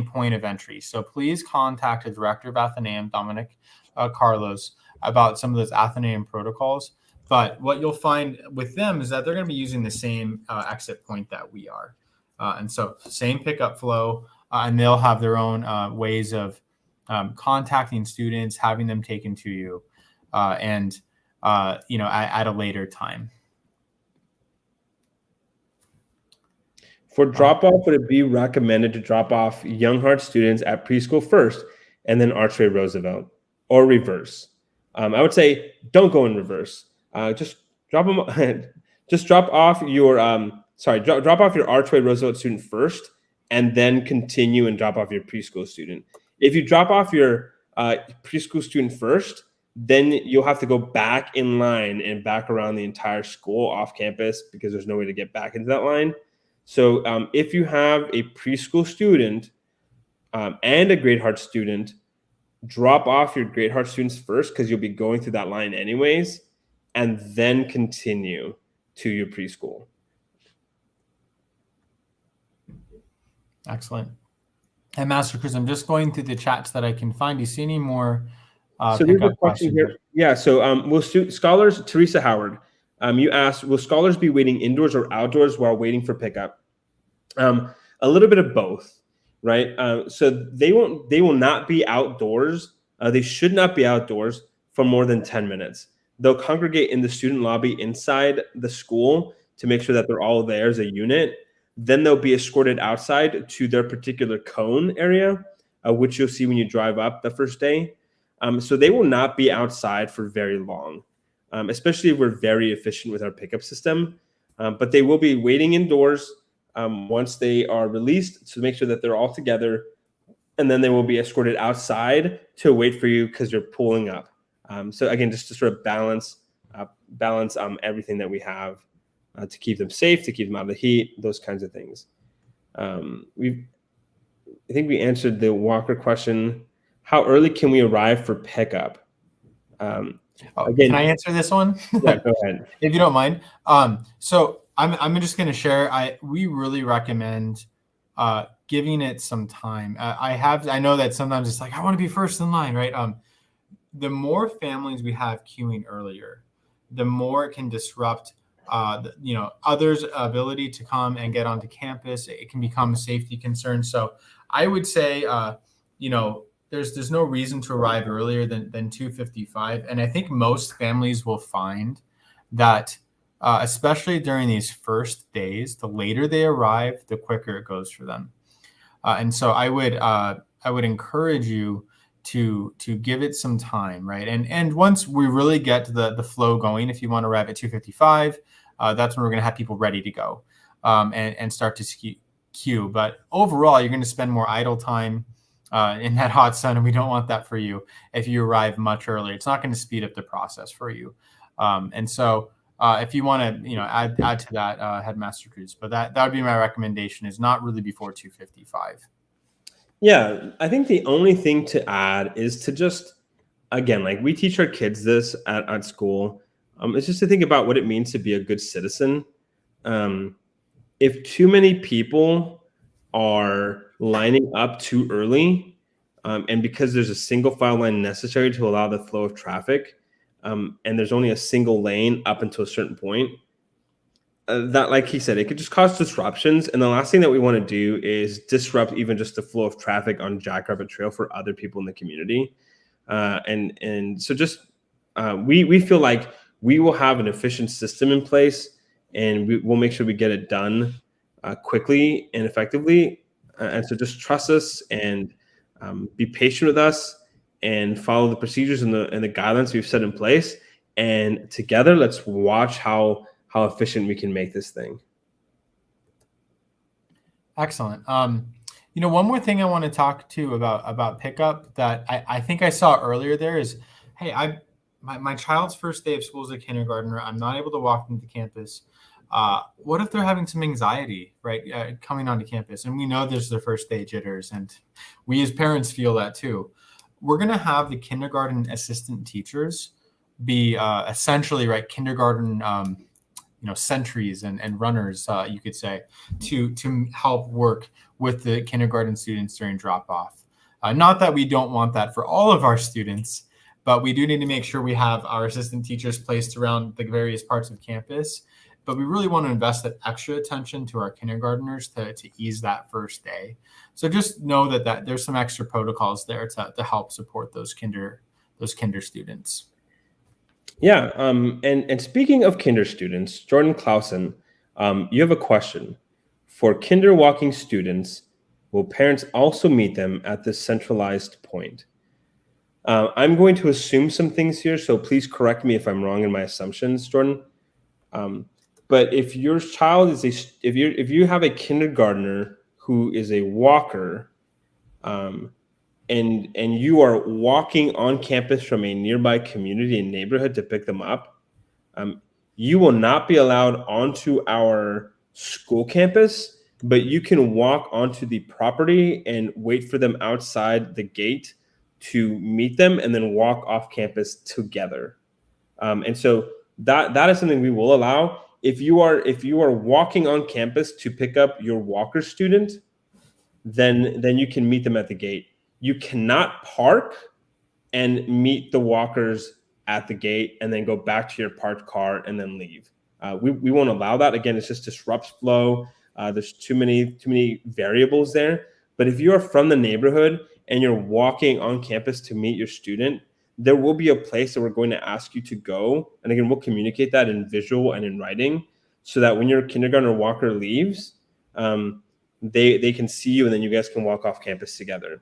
point of entry. So please contact the director of Athenaeum, Dominic Carlos, about some of those Athenaeum protocols. But what you'll find with them is that they're going to be using the same exit point that we are. And so same pickup flow, and they'll have their own ways of contacting students, having them taken to you, and at a later time. For drop-off, would it be recommended to drop off Young Heart students at preschool first and then Archway Roosevelt, or reverse? I would say don't go in reverse. Just drop them. Just drop off your drop off your Archway Roosevelt student first, and then continue and drop off your preschool student. If you drop off your preschool student first, then you'll have to go back in line and back around the entire school off campus, because there's no way to get back into that line. So if you have a preschool student and a Great Heart student, drop off your Great Heart students first, because you'll be going through that line anyways, and then continue to your preschool. Excellent. And Master Cruz, I'm just going through the chats that I can find. Do you see any more so there's a question here. Yeah, so will scholars, Teresa Howard, you asked, will scholars be waiting indoors or outdoors while waiting for pickup? A little bit of both, right? So they will not be outdoors. They should not be outdoors for more than 10 minutes. They'll congregate in the student lobby inside the school to make sure that they're all there as a unit. Then they'll be escorted outside to their particular cone area, which you'll see when you drive up the first day. So they will not be outside for very long, especially if we're very efficient with our pickup system. But they will be waiting indoors once they are released to make sure that they're all together. And then they will be escorted outside to wait for you because you're pulling up. So again, just to sort of balance everything that we have to keep them safe, to keep them out of the heat, those kinds of things. I think we answered the Walker question. How early can we arrive for pickup? Again, can I answer this one? Yeah, go ahead. If you don't mind. So I'm just going to share. We really recommend giving it some time. I know that sometimes it's like, I want to be first in line, right? The more families we have queuing earlier, the more it can disrupt others' ability to come and get onto campus. It can become a safety concern. So I would say, there's no reason to arrive earlier than 2:55. And I think most families will find that, especially during these first days, the later they arrive, the quicker it goes for them. And so I would encourage you to give it some time, right? And once we really get the flow going, if you want to arrive at 2:55, that's when we're going to have people ready to go, and start to queue. But overall, you're going to spend more idle time in that hot sun, and we don't want that for you if you arrive much earlier. It's not going to speed up the process for you. And so if you want to, add to that, Headmaster Cruz, but that would be my recommendation, is not really before 2:55. Yeah, I think the only thing to add is to just, again, like we teach our kids this at school. It's just to think about what it means to be a good citizen. If too many people are lining up too early, and because there's a single file line necessary to allow the flow of traffic, and there's only a single lane up until a certain point, that, like he said, it could just cause disruptions. And the last thing that we want to do is disrupt even just the flow of traffic on Jackrabbit Trail for other people in the community. And so just we feel like we will have an efficient system in place, and we'll make sure we get it done quickly and effectively. And so just trust us and be patient with us and follow the procedures and the guidelines we've set in place. And together, let's watch how efficient we can make this thing. Excellent. One more thing I want to talk to about pickup that I think I saw earlier there is, hey, my child's first day of school is a kindergartner. I'm not able to walk into campus. What if they're having some anxiety, right, coming onto campus? And we know there's their first day jitters, and we as parents feel that too. We're going to have the kindergarten assistant teachers be essentially, right, kindergarten sentries and runners, you could say, to help work with the kindergarten students during drop off. Not that we don't want that for all of our students, but we do need to make sure we have our assistant teachers placed around the various parts of campus. But we really want to invest that extra attention to our kindergartners to ease that first day. So just know that there's some extra protocols there to help support those kinder students. Yeah, and speaking of kinder students, Jordan Clausen, you have a question. For kinder walking students, will parents also meet them at this centralized point? I'm going to assume some things here, so please correct me if I'm wrong in my assumptions, Jordan. But if your child is if you have a kindergartner who is a walker, and you are walking on campus from a nearby community and neighborhood to pick them up, you will not be allowed onto our school campus, but you can walk onto the property and wait for them outside the gate to meet them and then walk off campus together. And so that is something we will allow. If you are walking on campus to pick up your walker student, then you can meet them at the gate. You cannot park and meet the walkers at the gate and then go back to your parked car and then leave. We won't allow that. Again, it just disrupts flow. There's too many variables there. But if you are from the neighborhood and you're walking on campus to meet your student, there will be a place that we're going to ask you to go. And again, we'll communicate that in visual and in writing so that when your kindergarten or walker leaves, they can see you and then you guys can walk off campus together.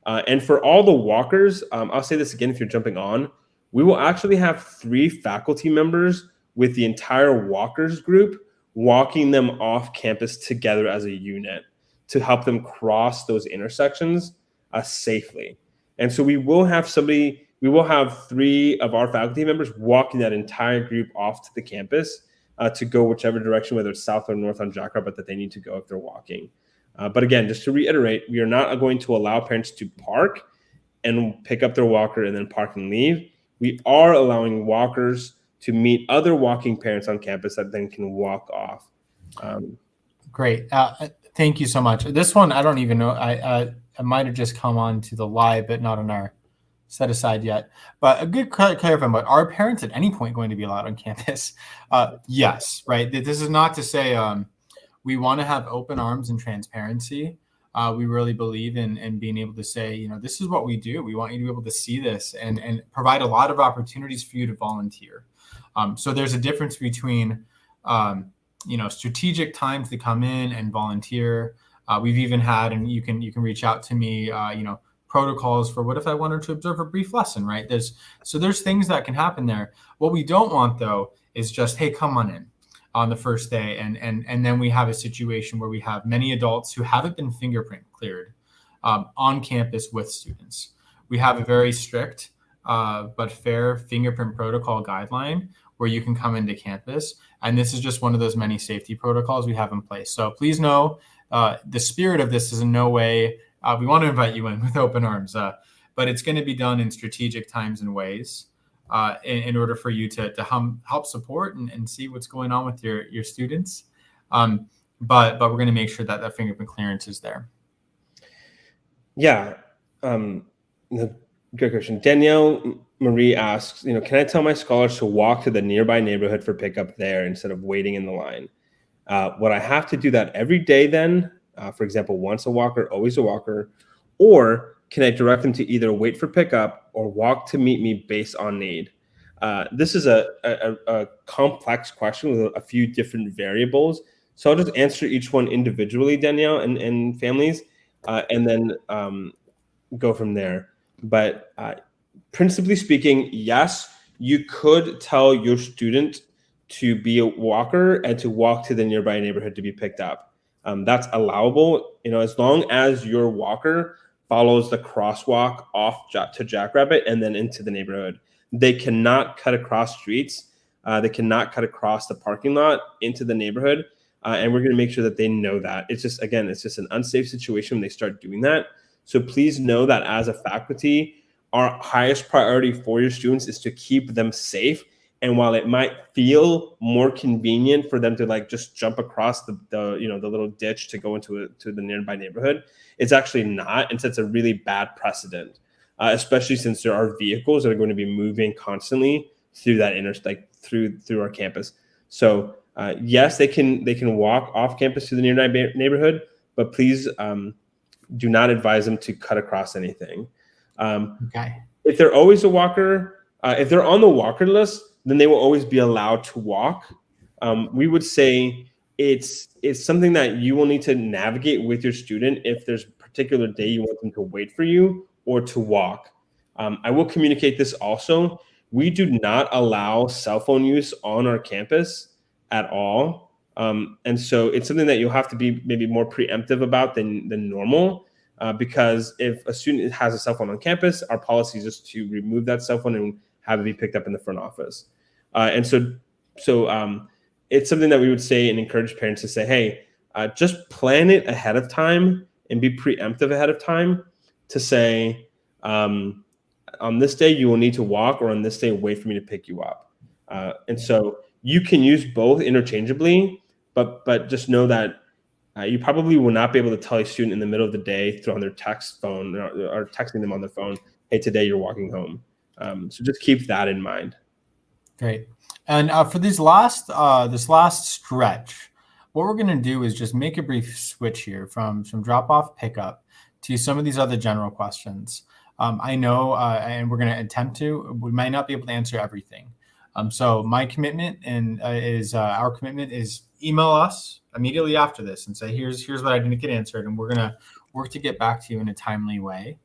And for all the walkers, I'll say this again if you're jumping on, we will actually have 3 faculty members with the entire walkers group walking them off campus together as a unit to help them cross those intersections safely. And so we will have 3 of our faculty members walking that entire group off to the campus to go whichever direction, whether it's south or north on Jackrabbit that they need to go if they're walking. But again, just to reiterate, we are not going to allow parents to park and pick up their walker and then park and leave. We are allowing walkers to meet other walking parents on campus that then can walk off. Great. Thank you so much. This one, I don't even know. I might have just come on to the live, but not on our set aside yet. But a good clarifying, but are parents at any point going to be allowed on campus? Yes, right. This is not to say we want to have open arms and transparency. We really believe in being able to say, this is what we do. We want you to be able to see this and provide a lot of opportunities for you to volunteer. So there's a difference between, strategic times to come in and volunteer. We've even had, and you can reach out to me, protocols for what if I wanted to observe a brief lesson, right? There's things that can happen there. What we don't want though is just, hey, come on in on the first day, and then we have a situation where we have many adults who haven't been fingerprint cleared on campus with students. We have a very strict but fair fingerprint protocol guideline where you can come into campus, and this is just one of those many safety protocols we have in place. So please know the spirit of this is in no way, we want to invite you in with open arms, but it's going to be done in strategic times and ways in order for you to help support and see what's going on with your students. But we're going to make sure that that fingerprint clearance is there. Yeah. Good question. Danielle Marie asks, can I tell my scholars to walk to the nearby neighborhood for pickup there instead of waiting in the line? Would I have to do that every day then? For example, once a walker, always a walker? Or can I direct them to either wait for pickup or walk to meet me based on need? This is a complex question with a few different variables. So I'll just answer each one individually, Danielle, and families, and then go from there. But principally speaking, yes, you could tell your student to be a walker and to walk to the nearby neighborhood to be picked up. That's allowable, as long as your walker follows the crosswalk off to Jackrabbit and then into the neighborhood. They cannot cut across streets. They cannot cut across the parking lot into the neighborhood. And we're going to make sure that they know that. It's just an unsafe situation when they start doing that. So please know that as a faculty, our highest priority for your students is to keep them safe. And while it might feel more convenient for them to just jump across the little ditch to go to the nearby neighborhood, it's actually not, and sets a really bad precedent, especially since there are vehicles that are going to be moving constantly through that through our campus. So yes, they can walk off campus to the nearby neighborhood, but please do not advise them to cut across anything. Okay. If they're always a walker, if they're on the walker list, then they will always be allowed to walk. We would say it's something that you will need to navigate with your student if there's a particular day you want them to wait for you or to walk. I will communicate this also. We do not allow cell phone use on our campus at all. And so it's something that you'll have to be maybe more preemptive about than normal, because if a student has a cell phone on campus, our policy is just to remove that cell phone and have it be picked up in the front office. And so it's something that we would say and encourage parents to say, hey, just plan it ahead of time and be preemptive ahead of time to say, on this day you will need to walk, or on this day wait for me to pick you up. And so you can use both interchangeably, but just know that you probably will not be able to tell a student in the middle of the day on their text phone or texting them on their phone, hey, today you're walking home. So just keep that in mind. Great. And for this last stretch, what we're going to do is just make a brief switch here from drop-off pickup to some of these other general questions. I know, and we're going to attempt to, we might not be able to answer everything. So my commitment our commitment is email us immediately after this and say, here's what I didn't get answered, and we're going to work to get back to you in a timely way.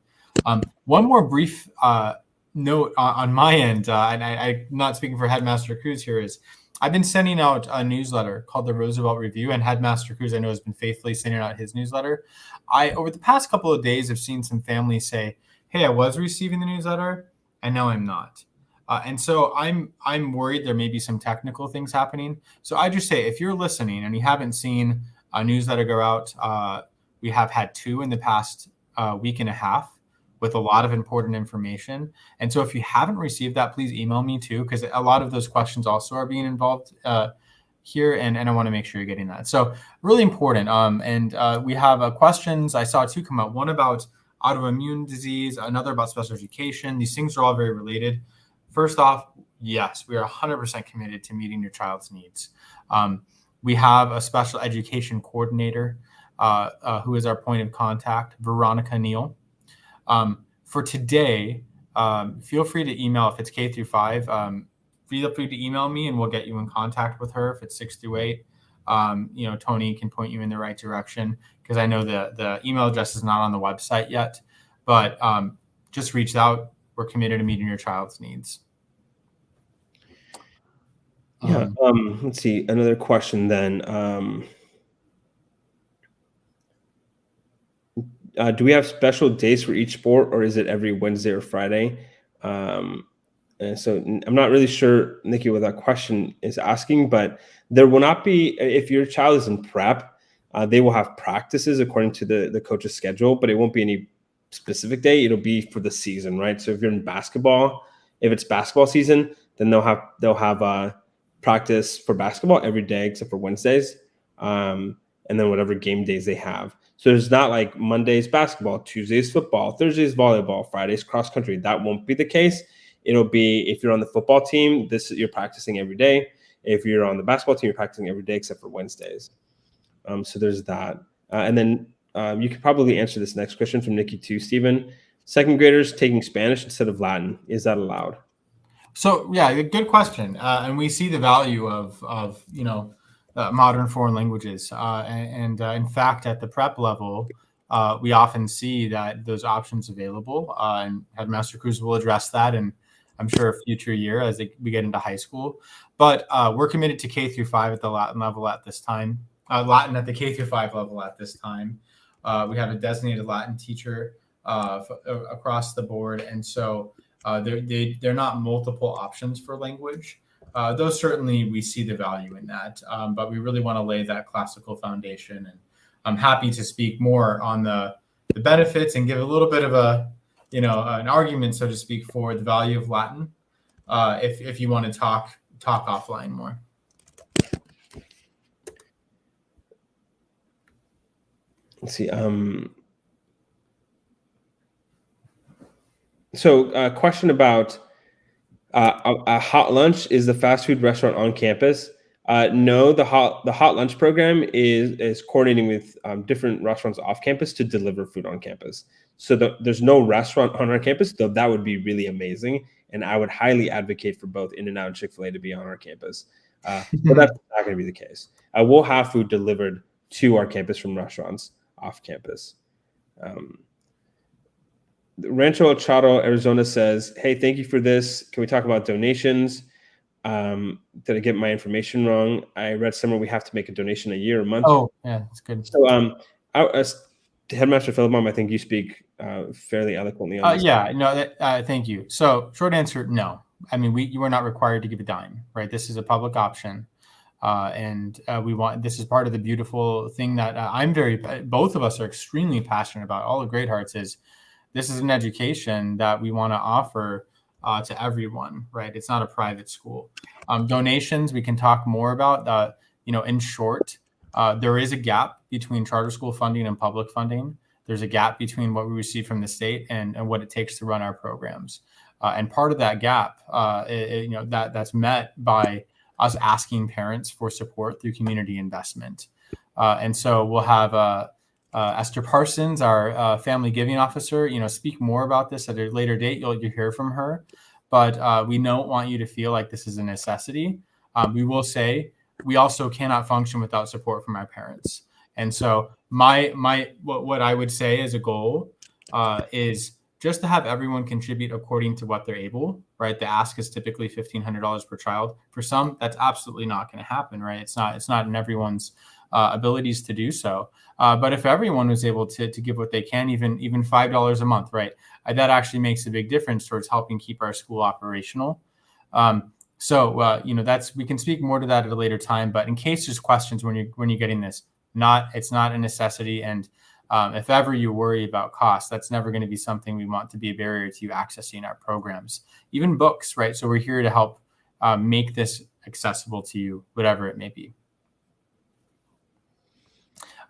One more brief note on my end, and I'm not speaking for Headmaster Cruz here, is I've been sending out a newsletter called the Roosevelt Review, and Headmaster Cruz, I know, has been faithfully sending out his newsletter. Over the past couple of days, have seen some families say, hey, I was receiving the newsletter, and now I'm not. And so I'm worried there may be some technical things happening. So I just say, if you're listening and you haven't seen a newsletter go out, we have had 2 in the past week and a half with a lot of important information. And so if you haven't received that, please email me too, because a lot of those questions also are being involved here, and I want to make sure you're getting that. So really important. And we have questions. I saw 2 come out, one about autoimmune disease, another about special education. These things are all very related. First off, yes, we are 100% committed to meeting your child's needs. We have a special education coordinator who is our point of contact, Veronica Neal. For today, feel free to email if it's K through 5. Feel free to email me and we'll get you in contact with her. If it's 6 through 8, Tony can point you in the right direction, because I know the email address is not on the website yet. but just reach out. We're committed to meeting your child's needs. Yeah. Let's see. Another question then. Do we have special days for each sport, or is it every Wednesday or Friday? And so I'm not really sure, Nikki, what that question is asking, but there will not be, if your child is in prep, they will have practices according to the coach's schedule, but it won't be any specific day. It'll be for the season, right? So if you're in basketball, if it's basketball season, then they'll have practice for basketball every day except for Wednesdays, and then whatever game days they have. So there's not like Mondays basketball, Tuesdays football, Thursdays volleyball, Fridays cross country. That won't be the case. It'll be, if you're on the football team, you're practicing every day. If you're on the basketball team, you're practicing every day except for Wednesdays. So there's that. And then you could probably answer this next question from Nikki too, Stephen. Second graders taking Spanish instead of Latin, is that allowed? So yeah, good question. And we see the value of modern foreign languages. And in fact, at the prep level, we often see that those options available. And Headmaster Cruz will address that, and I'm sure a future year as we get into high school. But we're committed to K through 5 at the Latin level at this time. Latin at the K through 5 level at this time. We have a designated Latin teacher across the board, and so they're not multiple options for language. Though certainly we see the value in that, but we really want to lay that classical foundation. And I'm happy to speak more on the benefits and give a little bit of an argument, so to speak, for the value of Latin, if you want to talk offline more. Let's see. So a question about a hot lunch. Is the fast food restaurant on campus? No, the hot lunch program is coordinating with different restaurants off campus to deliver food on campus. So there's no restaurant on our campus, though that would be really amazing. And I would highly advocate for both In-N-Out and Chick-fil-A to be on our campus. But that's not going to be the case. We'll have food delivered to our campus from restaurants off campus. Rancho El Charo, Arizona says, hey, thank you for this. Can we talk about donations? Did I get my information wrong? I read somewhere we have to make a donation a year, a month. Oh, yeah, that's good. So, Headmaster Philbaum, I think you speak fairly eloquently on this. Yeah, no, thank you. So, short answer, no. I mean, you are not required to give a dime, right? This is a public option, and this is part of the beautiful thing that both of us are extremely passionate about. All of Great Hearts is this is an education that we want to offer to everyone, right? It's not a private school. Donations, we can talk more about. In short, there is a gap between charter school funding and public funding. There's a gap between what we receive from the state and what it takes to run our programs. And part of that gap, that's met by us asking parents for support through community investment. And so we'll have Esther Parsons, our family giving officer, speak more about this at a later date. You'll hear from her, but we don't want you to feel like this is a necessity. We will say we also cannot function without support from our parents. And so what I would say as a goal is just to have everyone contribute according to what they're able, right? The ask is typically $1,500 per child. For some, that's absolutely not going to happen, right? It's not in everyone's abilities to do so. But if everyone was able to give what they can, even $5 a month, right? That actually makes a big difference towards helping keep our school operational. We can speak more to that at a later time. But in case there's questions when you're getting this, it's not a necessity. And if ever you worry about cost, that's never going to be something we want to be a barrier to you accessing our programs, even books, right? So we're here to help make this accessible to you, whatever it may be.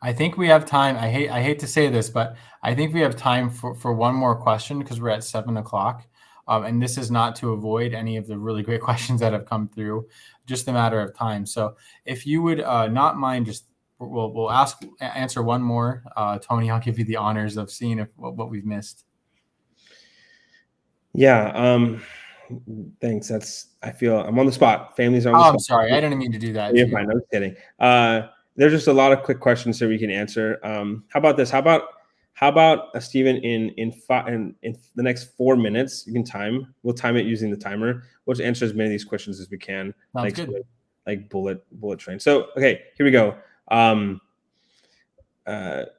I think we have time. I hate to say this, but I think we have time for one more question because we're at 7:00. And this is not to avoid any of the really great questions that have come through, just a matter of time. So if you would not mind, just we'll answer one more. Tony, I'll give you the honors of seeing what we've missed. Yeah. Thanks. I feel I'm on the spot. Families are on the spot. I'm sorry. I didn't mean to do that. You're fine. I'm kidding. There's just a lot of quick questions that we can answer. How about this? How How about Stephen in the next 4 minutes? You can time. We'll time it using the timer. We'll just answer as many of these questions as we can. Sounds good. Like bullet train. So okay, here we go.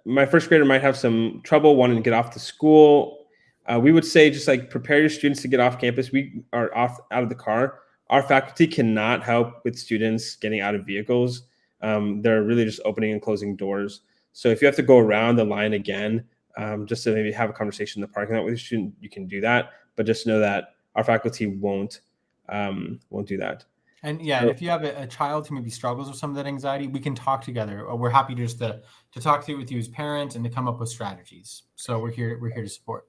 My first grader might have some trouble wanting to get off to school. We would say just like prepare your students to get off campus. We are out of the car. Our faculty cannot help with students getting out of vehicles. They're really just opening and closing doors. So if you have to go around the line again, just to maybe have a conversation in the parking lot with your student, you can do that. But just know that our faculty won't do that. And yeah, and if you have a child who maybe struggles with some of that anxiety, we can talk together. We're happy just to talk through it with you as parents and to come up with strategies. So we're here to support.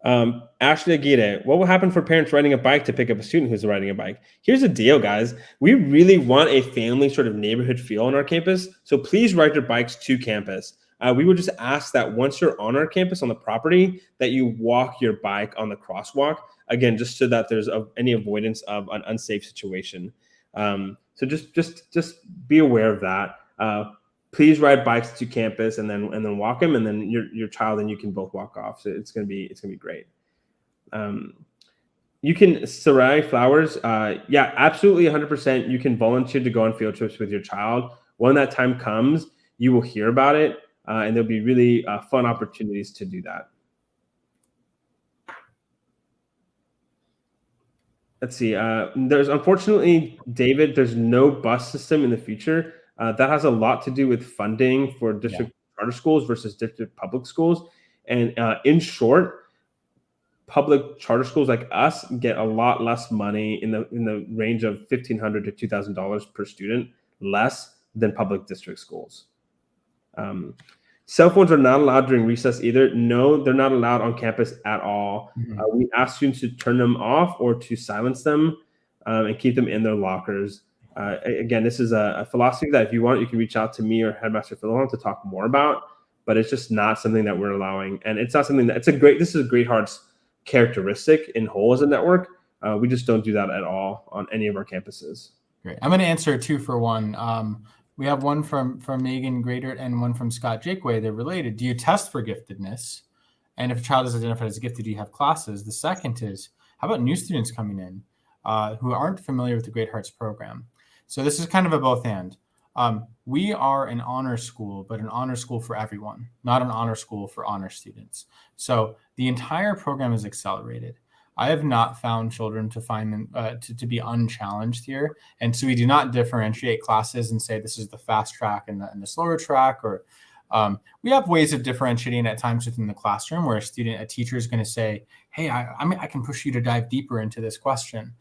Ashley Aguirre, what will happen for parents riding a bike to pick up a student who's riding a bike? Here's the deal, guys. We really want a family sort of neighborhood feel on our campus. So please ride your bikes to campus. We would just ask that once you're on our campus on the property, that you walk your bike on the crosswalk. Again, just so that there's any avoidance of an unsafe situation. So just be aware of that. Please ride bikes to campus and then walk them, and then your child and you can both walk off. So it's gonna be great. You can Sarai Flowers. Yeah, absolutely 100%. You can volunteer to go on field trips with your child. When that time comes, you will hear about it, and there'll be really fun opportunities to do that. Let's see. There's unfortunately, David, there's no bus system in the future. That has a lot to do with funding for district charter schools versus district public schools. And in short, public charter schools like us get a lot less money in the range of $1,500 to $2,000 per student, less than public district schools. Cell phones are not allowed during recess either. No, they're not allowed on campus at all. Mm-hmm. We ask students to turn them off or to silence them and keep them in their lockers. Again, this is a philosophy that if you want, you can reach out to me or Headmaster Philip to talk more about, but it's just not something that we're allowing. And it's not something that this is a Great Hearts characteristic in whole as a network. We just don't do that at all on any of our campuses. Great. I'm going to answer 2 for 1. We have one from Megan Gradert and one from Scott Jakeway. They're related. Do you test for giftedness? And if a child is identified as gifted, do you have classes? The second is, how about new students coming in who aren't familiar with the Great Hearts program? So this is kind of a both and. We are an honor school, but an honor school for everyone, not an honor school for honor students. So the entire program is accelerated. I have not found children to be unchallenged here. And so we do not differentiate classes and say this is the fast track and the slower track. Or we have ways of differentiating at times within the classroom where a teacher is going to say, hey, I can push you to dive deeper into this question.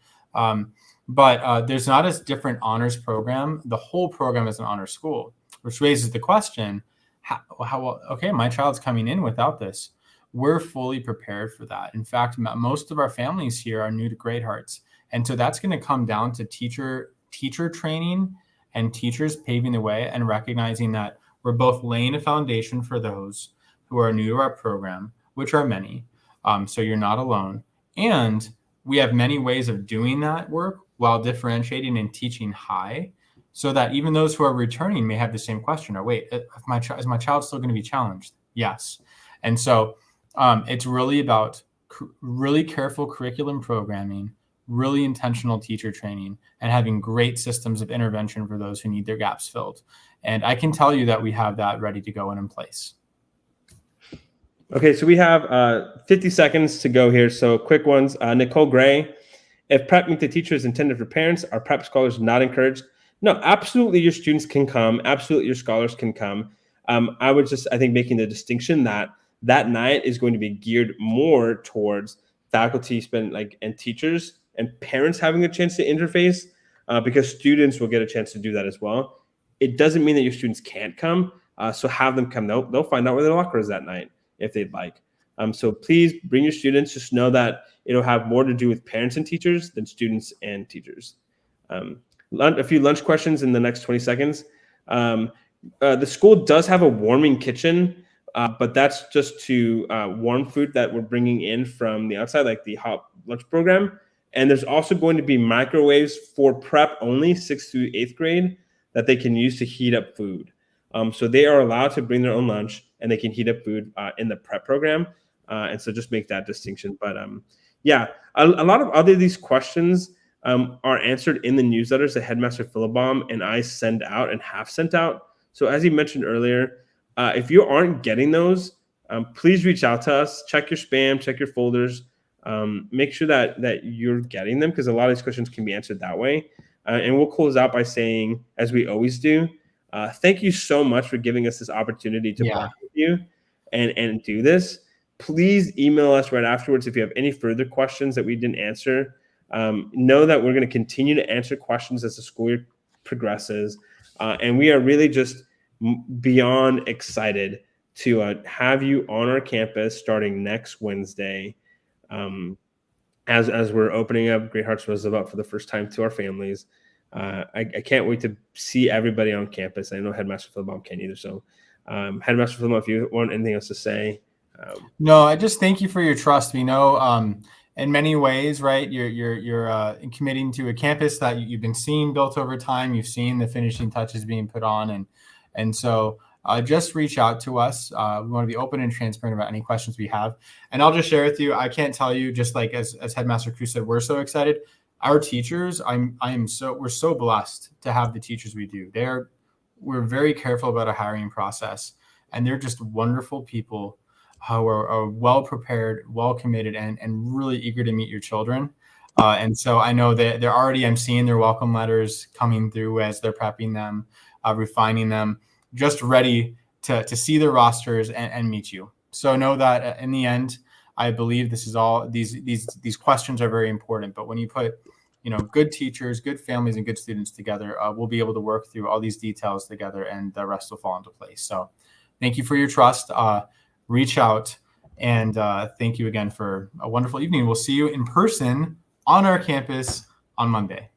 But there's not a different honors program. The whole program is an honor school, which raises the question, okay, my child's coming in without this. We're fully prepared for that. In fact, most of our families here are new to Great Hearts. And so that's going to come down to teacher training and teachers paving the way and recognizing that we're both laying a foundation for those who are new to our program, which are many. So you're not alone. And we have many ways of doing that work while differentiating and teaching high, so that even those who are returning may have the same question. Or wait, is my child still going to be challenged? Yes. And so it's really about really careful curriculum programming, really intentional teacher training, and having great systems of intervention for those who need their gaps filled. And I can tell you that we have that ready to go and in place. Okay, so we have 50 seconds to go here. So quick ones. Nicole Gray, if prep meet the teacher is intended for parents, are prep scholars not encouraged? No, absolutely your students can come. Absolutely your scholars can come. I think making the distinction that night is going to be geared more towards faculty and teachers and parents having a chance to interface because students will get a chance to do that as well. It doesn't mean that your students can't come. So have them come. They'll find out where their locker is that night if they'd like. So please bring your students. Just know that it'll have more to do with parents and teachers than students and teachers. A few lunch questions in the next 20 seconds. The school does have a warming kitchen, but that's just to warm food that we're bringing in from the outside, like the hot lunch program. And there's also going to be microwaves for prep only, 6th through 8th grade, that they can use to heat up food. So they are allowed to bring their own lunch, and they can heat up food in the prep program. And so just make that distinction. But yeah, a lot of other these questions are answered in the newsletters that Headmaster Philibom and I send out and have sent out. So as you mentioned earlier, if you aren't getting those, please reach out to us. Check your spam, check your folders. Make sure that you're getting them, because a lot of these questions can be answered that way. And we'll close out by saying, as we always do, thank you so much for giving us this opportunity to bond with you and do this. Please email us right afterwards if you have any further questions that we didn't answer. Know that we're going to continue to answer questions as the school year progresses. And we are really just beyond excited to have you on our campus starting next Wednesday, as we're opening up Great Hearts Roosevelt for the first time to our families. I can't wait to see everybody on campus. I know Headmaster Philibom can't either. So Headmaster Philibom, if you want anything else to say. No, I just thank you for your trust. We know in many ways, right, you're committing to a campus that you've been seeing built over time. You've seen the finishing touches being put on, and so just reach out to us. We want to be open and transparent about any questions we have. And I'll just share with you, I can't tell you, just like as Headmaster Cruz said, we're so excited. Our teachers, we're so blessed to have the teachers we do. We're very careful about our hiring process, and they're just wonderful people who are well prepared, well committed, and really eager to meet your children. And so I know that I'm seeing their welcome letters coming through as they're prepping them, refining them, just ready to see their rosters and meet you. So know that in the end, I believe this is all, these questions are very important. But when you put, good teachers, good families, and good students together, we'll be able to work through all these details together, and the rest will fall into place. So thank you for your trust. Reach out, and thank you again for a wonderful evening. We'll see you in person on our campus on Monday.